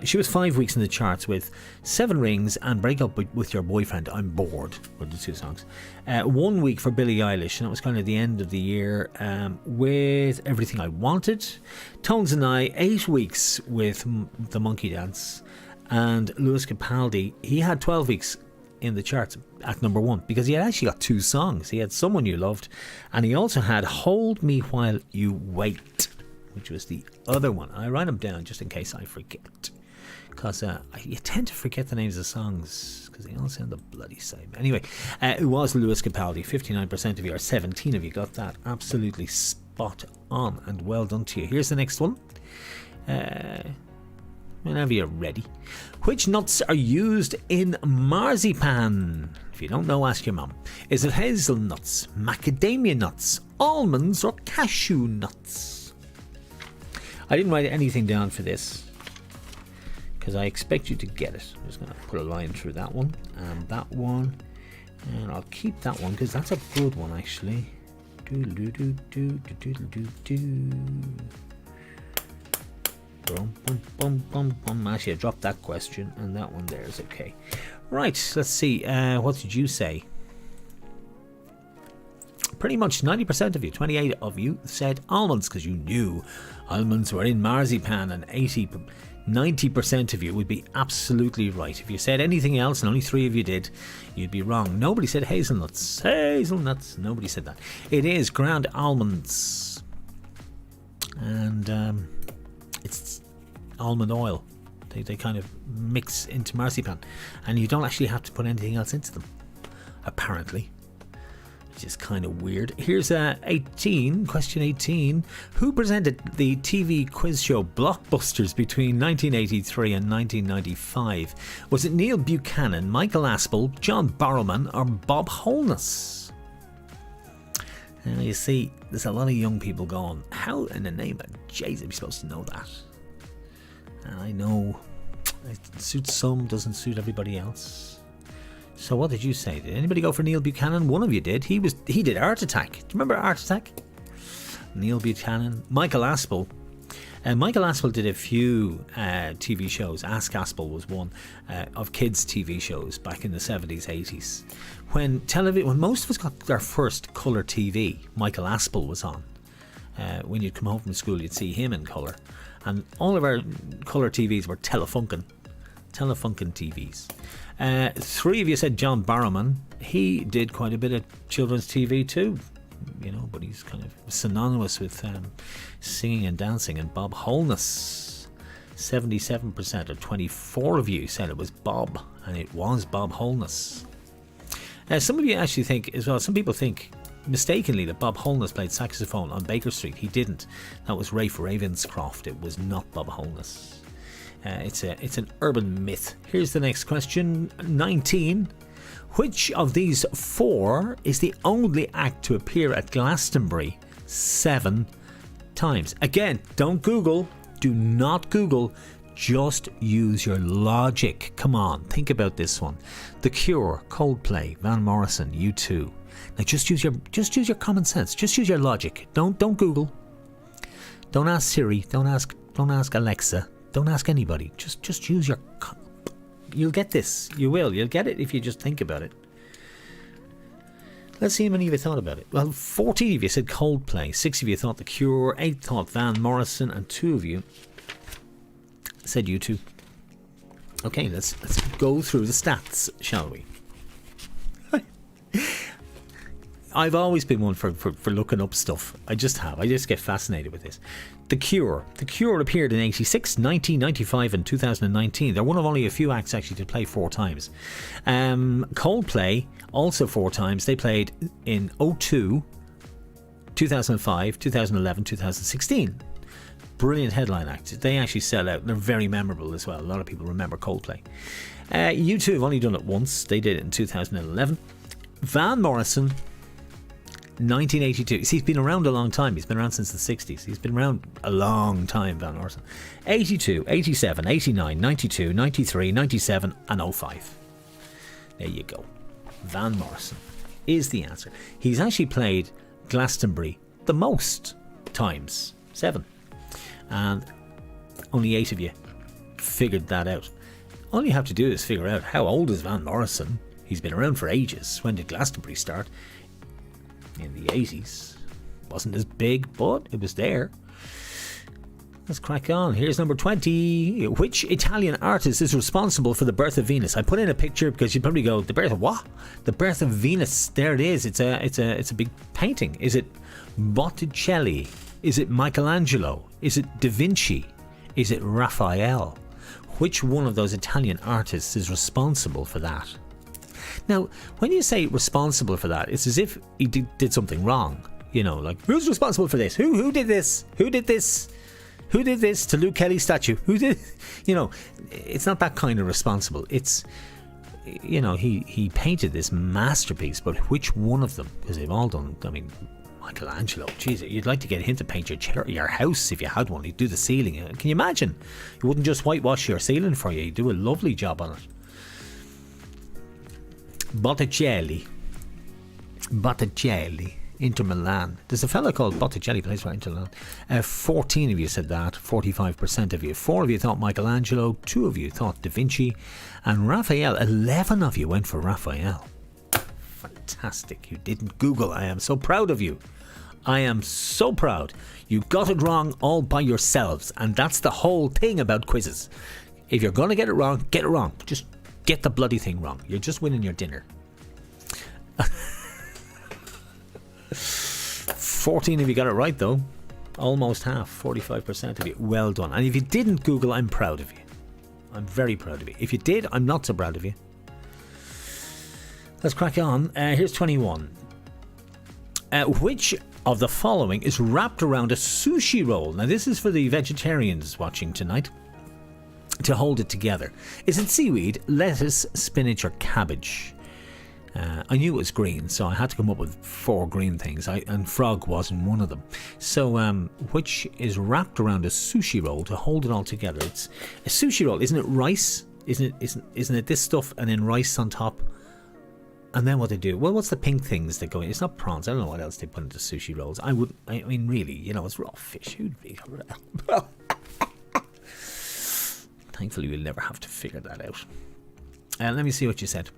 she was 5 weeks in the charts with 7 Rings and Break Up With Your Boyfriend. I'm Bored were the 2 songs. 1 week for Billie Eilish, and that was kind of the end of the year, with Everything I Wanted. Tones and I, 8 weeks with the Monkey Dance. And Lewis Capaldi, he had 12 weeks in the charts at number 1, because he had actually got 2 songs. He had Someone You Loved, and he also had Hold Me While You Wait, which was the other one. I write them down just in case I forget, because you tend to forget the names of songs because they all sound the bloody same. Anyway, it was Lewis Capaldi. 59% of you, or 17 of you, got that absolutely spot on, and well done to you. Here's the next one. Whenever you're ready. Which nuts are used in marzipan? If you don't know, ask your mum. Is it hazelnuts, macadamia nuts, almonds, or cashew nuts? I didn't write anything down for this because I expect you to get it. I'm just going to put a line through that one and that one, and I'll keep that one because that's a good one actually. Actually, I dropped that question, and that one there is okay. Right, let's see. What did you say? Pretty much 90% of you, 28 of you, said almonds because you knew almonds were in marzipan, and 90% of you would be absolutely right. If you said anything else, and only 3 of you did, you'd be wrong. Nobody said hazelnuts. Hazelnuts. Nobody said that. It is ground almonds. And it's almond oil They kind of mix into marzipan, and you don't actually have to put anything else into them, apparently, which is kind of weird. Here's question 18. Who presented the TV quiz show Blockbusters between 1983 and 1995? Was it Neil Buchanan, Michael Aspel, John Barrowman, or Bob Holness? And you see, there's a lot of young people going, how in the name of Jesus are we supposed to know that? And I know it suits some, doesn't suit everybody else. So what did you say? Did anybody go for Neil Buchanan? One of you did. He did Art Attack. Do you remember Art Attack? Neil Buchanan. Michael Aspel. Michael Aspel did a few TV shows. Ask Aspel was one of kids' TV shows back in the 70s, 80s. When most of us got our first colour TV, Michael Aspel was on. When you'd come home from school, you'd see him in colour. And all of our colour TVs were Telefunken TVs. Three of you said John Barrowman. He did quite a bit of children's TV too, but he's kind of synonymous with singing and dancing. And Bob Holness, 77%, or 24 of you said it was Bob, and it was Bob Holness. Some of you actually think as well, some people think mistakenly that Bob Holness played saxophone on Baker Street. He didn't. That was Rafe Ravenscroft. It was not Bob Holness. It's an urban myth. Here's the next question, 19. Which of these four is the only act to appear at Glastonbury 7 times? Again, don't Google. Do not Google. Just use your logic. Come on, think about this one. The Cure, Coldplay, Van Morrison, U2. Now just use your common sense. Just use your logic. Don't Google. Don't ask Siri. Don't ask Alexa. Don't ask anybody. Just use your. You'll get this. You will. You'll get it if you just think about it. Let's see how many of you thought about it. Well, 14 of you said Coldplay. 6 of you thought The Cure. 8 thought Van Morrison, and 2 of you said U2. Okay, let's go through the stats, shall we? I've always been one for looking up stuff. I just get fascinated with this. The Cure appeared in 86, 1995 and 2019. They're one of only a few acts actually to play 4 times. Coldplay, also 4 times. They played in 02, 2005, 2011, 2016. Brilliant headline act. They actually sell out. They're very memorable as well. A lot of people remember Coldplay. U2 have only done it once. They did it in 2011. Van Morrison, 1982. See, he's been around a long time. He's been around since the 60s. He's been around a long time, Van Morrison. 82, 87, 89, 92, 93, 97 and 05. There you go. Van Morrison is the answer. He's actually played Glastonbury the most times. 7. And only 8 of you figured that out. All you have to do is figure out how old is Van Morrison. He's been around for ages. When did Glastonbury start? In the 80s. Wasn't as big, but it was there. Let's crack on. Here's number 20. Which Italian artist is responsible for the birth of Venus? I put in a picture because you'd probably go, the birth of what? The birth of Venus. There it is. It's a big painting. Is it Botticelli? Is it Michelangelo? Is it Da Vinci? Is it Raphael? Which one of those Italian artists is responsible for that? Now, when you say responsible for that, it's as if he did something wrong. Like, who's responsible for this? Who did this? Who did this? Who did this to Luke Kelly's statue? Who did? It's not that kind of responsible. It's, he painted this masterpiece, but which one of them? Because they've all done, Michelangelo, geez, you'd like to get him to paint your house if you had one. He'd do the ceiling. Can you imagine? He wouldn't just whitewash your ceiling for you. He'd do a lovely job on it. Botticelli, Inter Milan. There's a fellow called Botticelli, plays for Inter Milan. 14 of you said that. 45% of you. 4 of you thought Michelangelo. 2 of you thought Da Vinci. And Raphael, 11 of you went for Raphael. Fantastic. You didn't Google. I am so proud of you. I am so proud. You got it wrong all by yourselves. And that's the whole thing about quizzes. If you're going to get it wrong, get it wrong. Just get the bloody thing wrong. You're just winning your dinner. 14 of you got it right though. Almost half. 45% of you. Well done. And if you didn't Google, I'm proud of you. I'm very proud of you. If you did, I'm not so proud of you. Let's crack on. Here's 21. Which of the following is wrapped around a sushi roll? Now, this is for the vegetarians watching tonight. To hold it together. Is it seaweed, lettuce, spinach, or cabbage? I knew it was green, so I had to come up with 4 green things, and frog wasn't one of them. So, which is wrapped around a sushi roll to hold it all together? It's a sushi roll, isn't it? Rice, isn't it this stuff and then rice on top? And then what they do? Well, what's the pink things that go in? It's not prawns. I don't know what else they put into sushi rolls. I mean, really, it's raw fish. Who'd be? Thankfully, we'll never have to figure that out. Let me see what you said.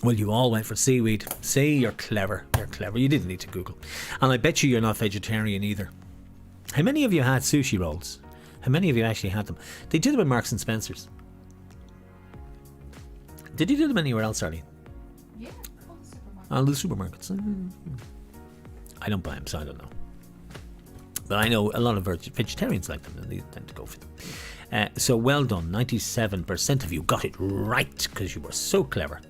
Well, you all went for seaweed. See, you're clever. You're clever. You didn't need to Google. And I bet you're not vegetarian either. How many of you had sushi rolls? How many of you actually had them? They do them in Marks and Spencer's. Did you do them anywhere else, Arlene? Yeah, all the supermarkets. All the supermarkets. I don't buy them, so I don't know. But I know a lot of vegetarians like them, and they tend to go for them. So well done. 97% of you got it right, because you were so clever.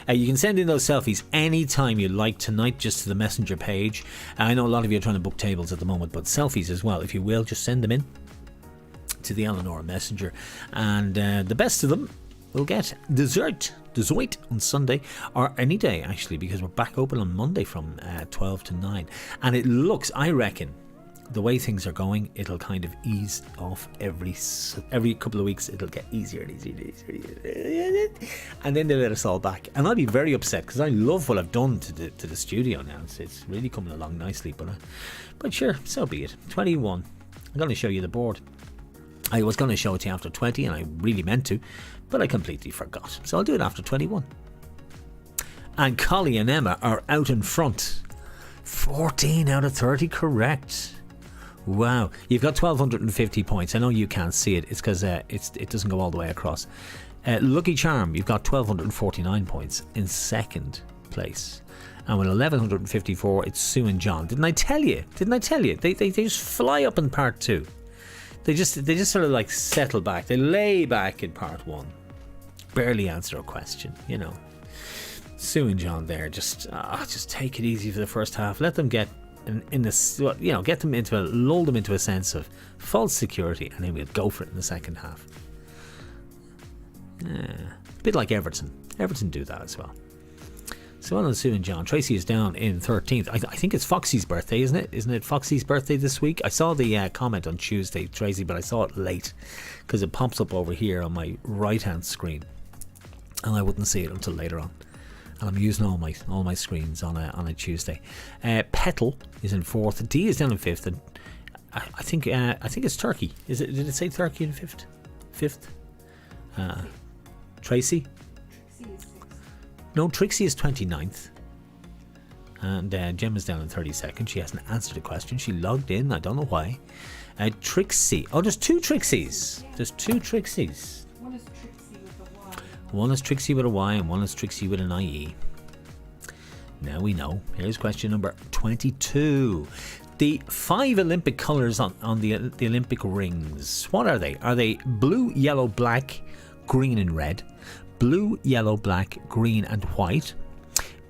You can send in those selfies anytime you like tonight, just to the messenger page. I know a lot of you are trying to book tables at the moment, but selfies as well, if you will, just send them in to the Eleanora messenger. And the best of them will get dessert on Sunday, or any day actually, because we're back open on Monday from 12 to 9. And it looks, I reckon, the way things are going, it'll kind of ease off every couple of weeks. It'll get easier and easier, and then they let us all back. And I'll be very upset, because I love what I've done to the studio now. It's really coming along nicely. But sure, so be it. 21. I'm going to show you the board. I was going to show it to you after 20, and I really meant to, but I completely forgot. So I'll do it after 21. And Collie and Emma are out in front. 14 out of 30 correct. Wow, you've got 1,250 points. I know you can't see it. It's because it doesn't go all the way across. Lucky Charm, you've got 1,249 points in second place. And with 1,154, it's Sue and John. Didn't I tell you? They just fly up in part 2. They just sort of like settle back. They lay back in part 1. Barely answer a question, Sue and John there, just take it easy for the first half. Let them get in this, get them lull them into a sense of false security, and then we'll go for it in the second half. A bit like Everton. Everton do that as well. So on Sue and John. Tracy is down in 13th. I think it's Foxy's birthday, isn't it? Isn't it Foxy's birthday this week? I saw the comment on Tuesday, Tracy, but I saw it late because it pops up over here on my right-hand screen, and I wouldn't see it until later on. And I'm using all my screens on a Tuesday. Petal is in 4th. D is down in 5th, and I think it's Turkey. Is it? Did it say Turkey in 5th? 5th. Tracy. No, Trixie is 29th. And Gemma's down in 32nd. She hasn't answered a question. She logged in. I don't know why. Trixie. Oh, there's 2 Trixies. There's 2 Trixies. One is Trixie with a Y. One is Trixie with a Y and one is Trixie with an IE. Now we know. Here's question number 22. The 5 Olympic colours on the Olympic rings. What are they? Are they blue, yellow, black, green and red? Blue, yellow, black, green and white?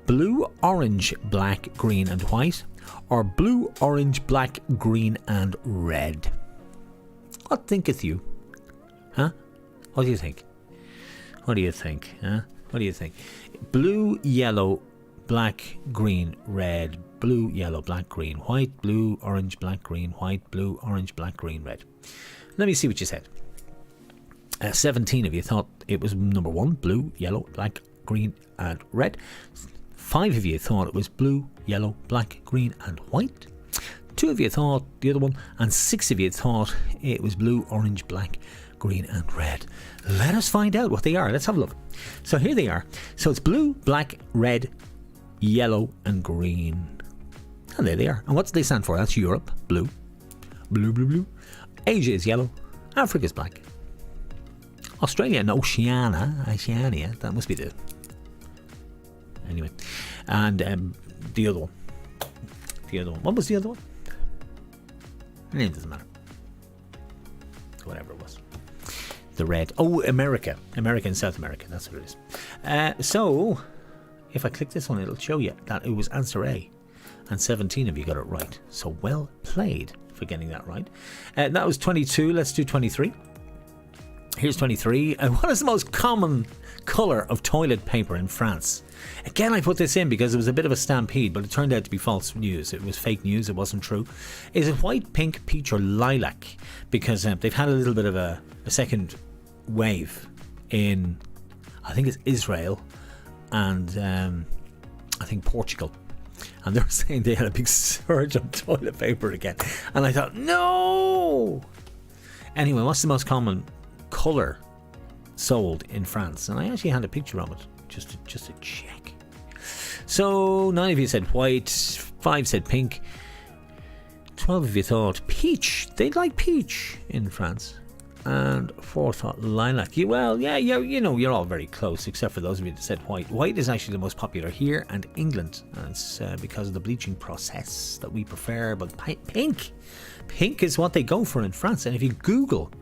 Blue, orange, black, green and white? Or blue, orange, black, green and red? What thinketh you? Huh? What do you think? What do you think? Huh? What do you think? Blue, yellow, black, green, red. Blue, yellow, black, green, white. Blue, orange, black, green, white. Blue, orange, black, green, red. Let me see what you said. 17 of you thought it was number 1, blue, yellow, black, green and red. 5 of you thought it was blue, yellow, black, green and white. 2 of you thought the other one, and 6 of you thought it was blue, orange, black, green and red. Let us find out what they are. Let's have a look. So here they are. So it's blue, black, red, yellow and green. And there they are. And what do they stand for? That's Europe, blue. Blue, blue, blue. Asia is yellow. Africa is black. Australia and Oceania, that must be the... Anyway. And the other one. What was the other one? The name doesn't matter. Whatever it was. The red. Oh, America. America and South America. That's what it is. So, if I click this one, it'll show you that it was answer A. And 17 of you got it right. So, well played for getting that right. That was 22. Let's do 23. Here's 23. What is the most common colour of toilet paper in France? Again, I put this in because it was a bit of a stampede, but it turned out to be false news. It was fake news. It wasn't true. Is it white, pink, peach or lilac? Because they've had a little bit of a second wave in, I think it's Israel and I think Portugal. And they were saying they had a big surge of toilet paper again. And I thought, no! Anyway, what's the most common colour sold in France? And I actually had a picture of it just to check. So 9 of you said white, 5 said pink, 12 of you thought peach. They'd like peach in France, and 4 thought lilac. You're all very close, except for those of you that said white. White is actually the most popular here and England, and it's because of the bleaching process that we prefer. But pink is what they go for in France. And if you Google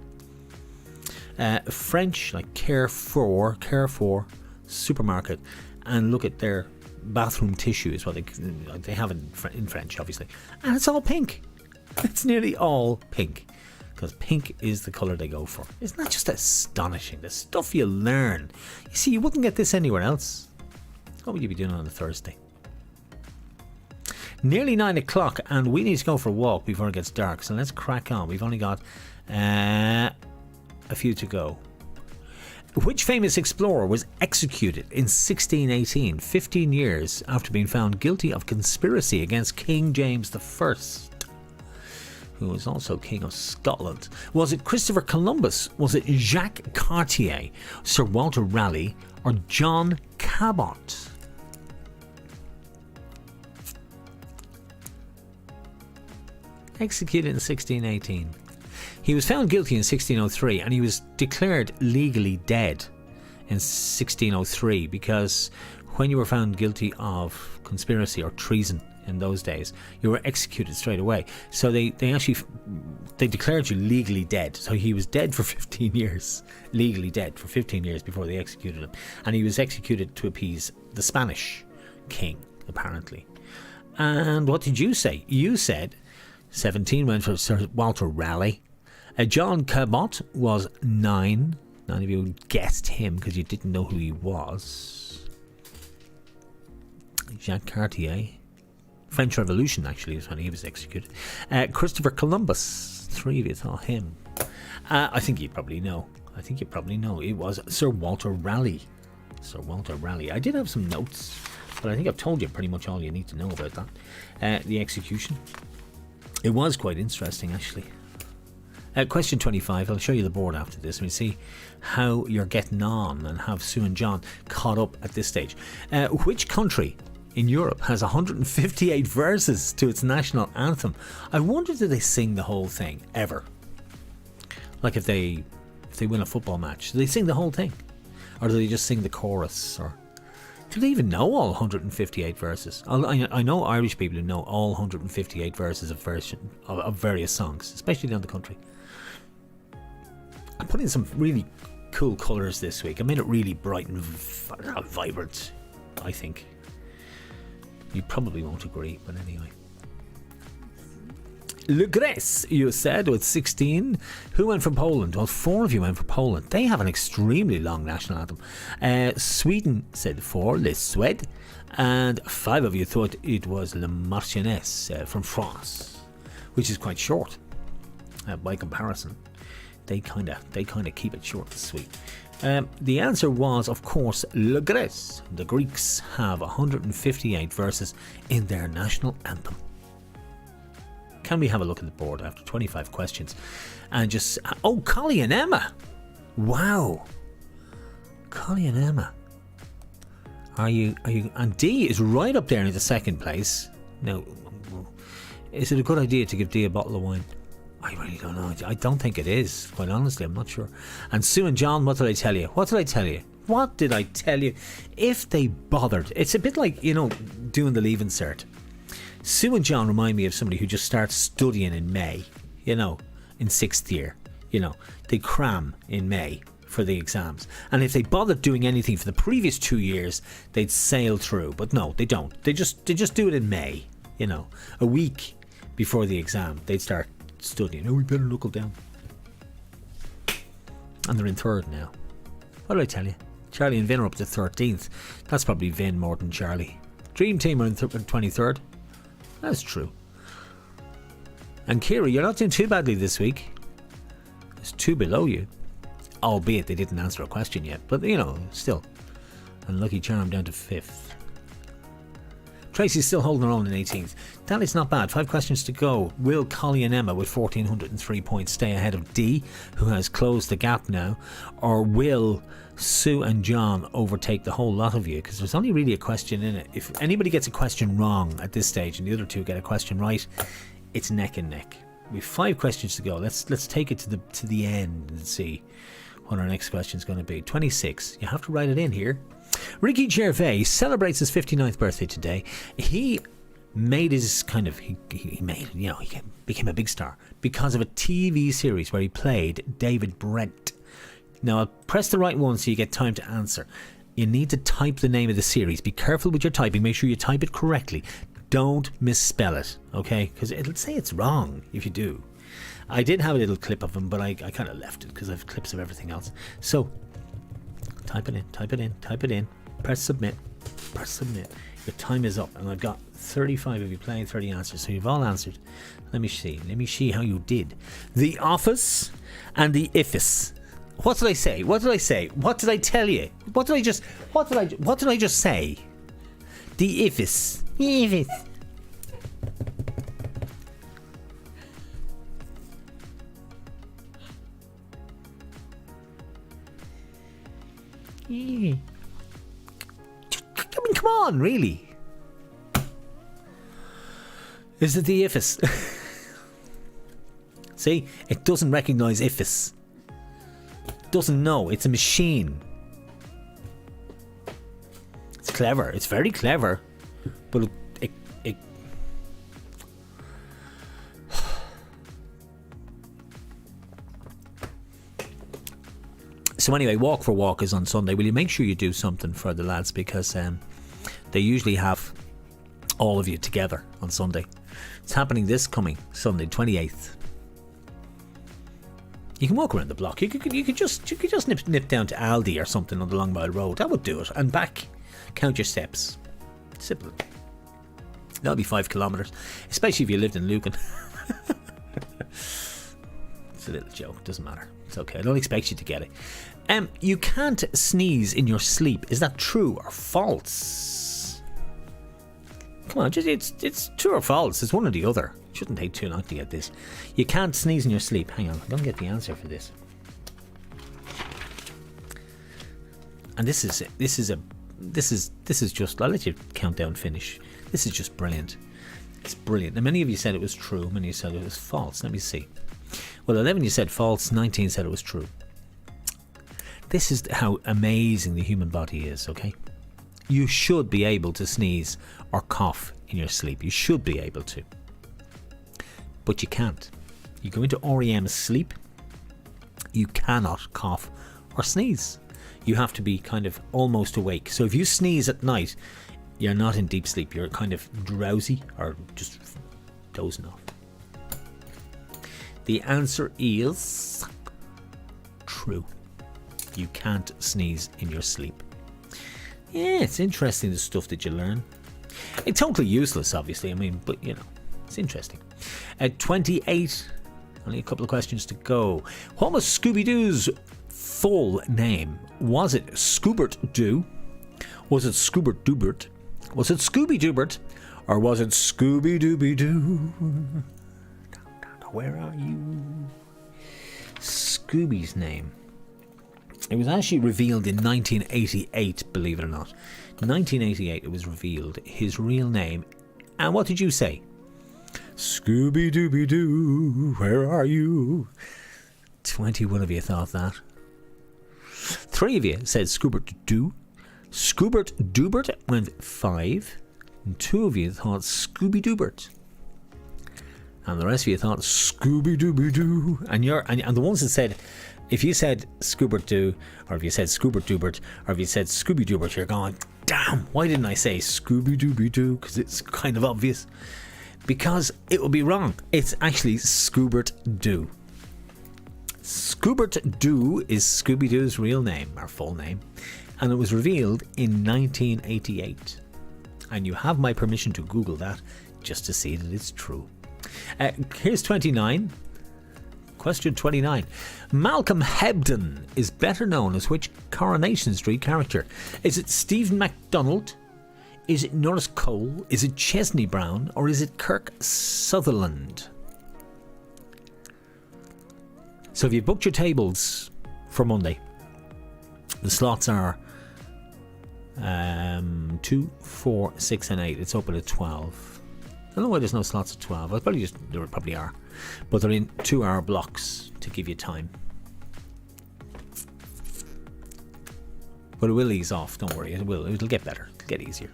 French, like Carrefour supermarket, and look at their bathroom tissue, is what they have in French, obviously, and it's all pink. It's nearly all pink, because pink is the colour they go for. Isn't that just astonishing? The stuff you learn. You see, you wouldn't get this anywhere else. What would you be doing on a Thursday? Nearly 9 o'clock, and we need to go for a walk before it gets dark, so let's crack on. We've only got a few to go. Which famous explorer was executed in 1618, 15 years after being found guilty of conspiracy against King James I, who was also King of Scotland? Was it Christopher Columbus? Was it Jacques Cartier, Sir Walter Raleigh, or John Cabot? Executed in 1618. He was found guilty in 1603, and he was declared legally dead in 1603, because when you were found guilty of conspiracy or treason in those days, you were executed straight away. So they declared you legally dead. So he was dead for 15 years, legally dead for 15 years before they executed him. And he was executed to appease the Spanish king, apparently. And what did you say? You said 17 went for Sir Walter Raleigh. John Cabot was 9. 9 of you guessed him because you didn't know who he was. Jacques Cartier. French Revolution, actually, is when he was executed. Christopher Columbus. 3 of you thought him. I think you probably know. It was Sir Walter Raleigh. Sir Walter Raleigh. I did have some notes, but I think I've told you pretty much all you need to know about that. The execution. It was quite interesting, actually. Question 25. I'll show you the board after this. We'll see how you're getting on and have Sue and John caught up at this stage. Which country in Europe has 158 verses to its national anthem? I wonder, do they sing the whole thing ever? Like if they win a football match, do they sing the whole thing? Or do they just sing the chorus? Or do they even know all 158 verses? I know Irish people who know all 158 verses of various songs, especially down the country. I put in some really cool colours this week. I made it really bright and vibrant, I think. You probably won't agree, but anyway. Le Grèce, you said, with 16. Who went for Poland? Well, 4 of you went for Poland. They have an extremely long national anthem. Sweden said 4, Les Suède. And 5 of you thought it was Le Marseillaise from France, which is quite short by comparison. They kind of keep it short and sweet. The answer was, of course, Le Grèce. The Greeks have 158 verses in their national anthem. Can we have a look at the board after 25 questions? And just... Oh, Collie and Emma! Wow! Collie and Emma. Are you... And D is right up there in the second place. Now, is it a good idea to give D a bottle of wine? I really don't know. I don't think it is. Quite honestly, I'm not sure. And Sue and John, what did I tell you? What did I tell you? If they bothered. It's a bit like, doing the Leaving Cert. Sue and John remind me of somebody who just starts studying in May, in 6th year. You know, they cram in May for the exams. And if they bothered doing anything for the previous 2 years, they'd sail through. But no, they don't. They just do it in May, you know, a week before the exam. They'd start studying. Oh, we better knuckle down. And they're in third now. What did I tell you? Charlie and Vin are up to 13th. That's probably Vin more than Charlie. Dream Team are in 23rd. That's true. And Kira, you're not doing too badly this week. There's 2 below you. Albeit they didn't answer a question yet. But, you know, still. And Lucky Charm down to 5th. Tracy's still holding her own in 18th. That is not bad. 5 questions to go. Will Collie and Emma with 1,403 points stay ahead of Dee, who has closed the gap now? Or will Sue and John overtake the whole lot of you? Because there's only really a question in it. If anybody gets a question wrong at this stage and the other 2 get a question right, it's neck and neck. We've 5 questions to go. Let's take it to the end and see what our next question is going to be. 26. You have to write it in here. Ricky Gervais celebrates his 59th birthday today. He made his kind of, he made, you know, he became a big star because of a TV series where he played David Brent. Now, I'll press the right one so you get time to answer. You need to type the name of the series. Be careful with your typing. Make sure you type it correctly. Don't misspell it, okay? Because it'll say it's wrong if you do. I did have a little clip of him, but I kind of left it because I have clips of everything else. So, type it in, press submit. Your time is up, and I've got 35 of you playing, 30 answers, so you've all answered. Let me see how you did. The Office and The Ifis. What did I say? What did I tell you? What did I just say? The Ifis. I mean, come on, really? Is it the Ifis? See, it doesn't recognise Ifis. It doesn't know. It's a machine. It's clever. It's very clever. But it So anyway, Walk for Walk is on Sunday. Will you make sure you do something for the lads, because they usually have all of you together on Sunday. It's happening this coming Sunday, 28th. You can walk around the block. You could just nip down to Aldi or something on the Long Mile Road. That would do it. And back. Count your steps. Simple. That'll be 5 kilometres, especially if you lived in Lucan. It's a little joke. Doesn't matter. It's okay. I don't expect you to get it. You can't sneeze in your sleep. Is that true or false? Come on, it's true or false. It's one or the other. It shouldn't take too long to get this. You can't sneeze in your sleep. Hang on, I'm gonna get the answer for this. And this is just. I'll let you count down finish. This is just brilliant. It's brilliant. Now, many of you said it was true. Many of you said it was false. Let me see. Well, 11 you said false. 19 said it was true. This is how amazing the human body is, okay? You should be able to sneeze or cough in your sleep. You should be able to. But you can't. You go into REM sleep, you cannot cough or sneeze. You have to be kind of almost awake. So if you sneeze at night, you're not in deep sleep. You're kind of drowsy or just dozing off. The answer is true. You can't sneeze in your sleep. Yeah, it's interesting, the stuff that you learn. It's totally useless, obviously. I mean, but you know, it's interesting. At 28, only a couple of questions to go. What was Scooby-Doo's full name? Was it Scoobert Doo? Was it Scoobert Doobert? Was it Scooby Doobert? Or was it Scooby Dooby Doo? Where are you? Scooby's name. It was actually revealed in 1988, believe it or not. 1988 it was revealed, his real name. And what did you say? Scooby Dooby Doo, where are you? 21 of you thought that. 3 of you said Scoobert Doo. Scoobert Doobert went 5. And 2 of you thought Scooby Doobert. And the rest of you thought Scooby-Dooby-Doo. And the ones that said, if you said Scoobert-Doo, or if you said Scoobert-Doobert, or if you said Scooby-Doobert, you're going, damn, why didn't I say Scooby-Dooby-Doo? Because it's kind of obvious. Because it would be wrong. It's actually Scoobert-Doo. Scoobert-Doo is Scooby-Doo's real name, or full name. And it was revealed in 1988. And you have my permission to Google that just to see that it's true. Here's 29. Question 29. Malcolm Hebden is better known as which Coronation Street character? Is it Stephen MacDonald? Is it Norris Cole? Is it Chesney Brown? Or is it Kirk Sutherland? So if you booked your tables for Monday, the slots are 2, 4, 6 and 8. It's open at 12. I don't know why there's no slots at 12. There probably are. But they're in 2-hour blocks to give you time. But it will ease off, don't worry. It'll get better. It'll get easier.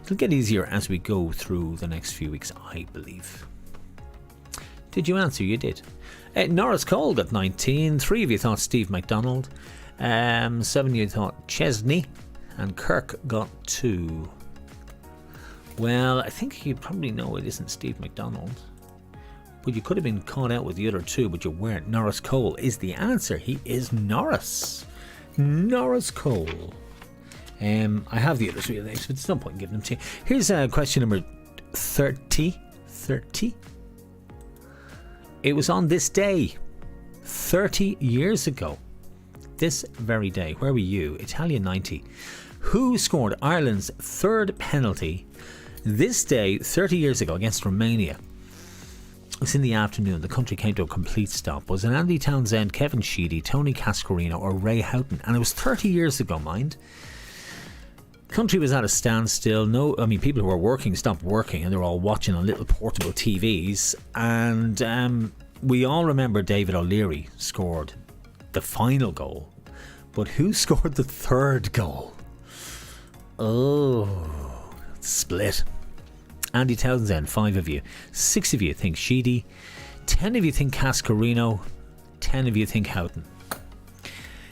It'll get easier as we go through the next few weeks, I believe. Did you answer? You did. Norris Cole got 19. 3 of you thought Steve MacDonald. 7 of you thought Chesney. And Kirk got 2. Well, I think you probably know it isn't Steve MacDonald. But you could have been caught out with the other 2, but you weren't. Norris Cole is the answer. He is Norris. Norris Cole. I have the other 3 names, but there's no point in giving them to you. Here's question number 30. 30. It was on this day, 30 years ago. This very day. Where were you? Italian 90. Who scored Ireland's 3rd penalty this day 30 years ago against Romania? It was in the afternoon. The country came to a complete stop. Was it Andy Townsend, Kevin Sheedy, Tony Cascarino or Ray Houghton? And it was 30 years ago, mind. Country was at a standstill. People who were working stopped working and they were all watching on little portable TVs. And we all remember David O'Leary scored the final goal. But who scored the 3rd goal? Oh, split. Andy Townsend, 5 of you. 6 of you think Sheedy. 10 of you think Cascarino. 10 of you think Houghton.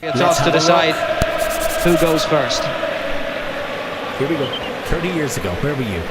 It's off to decide who goes first. Here we go. 30 years ago, where were you?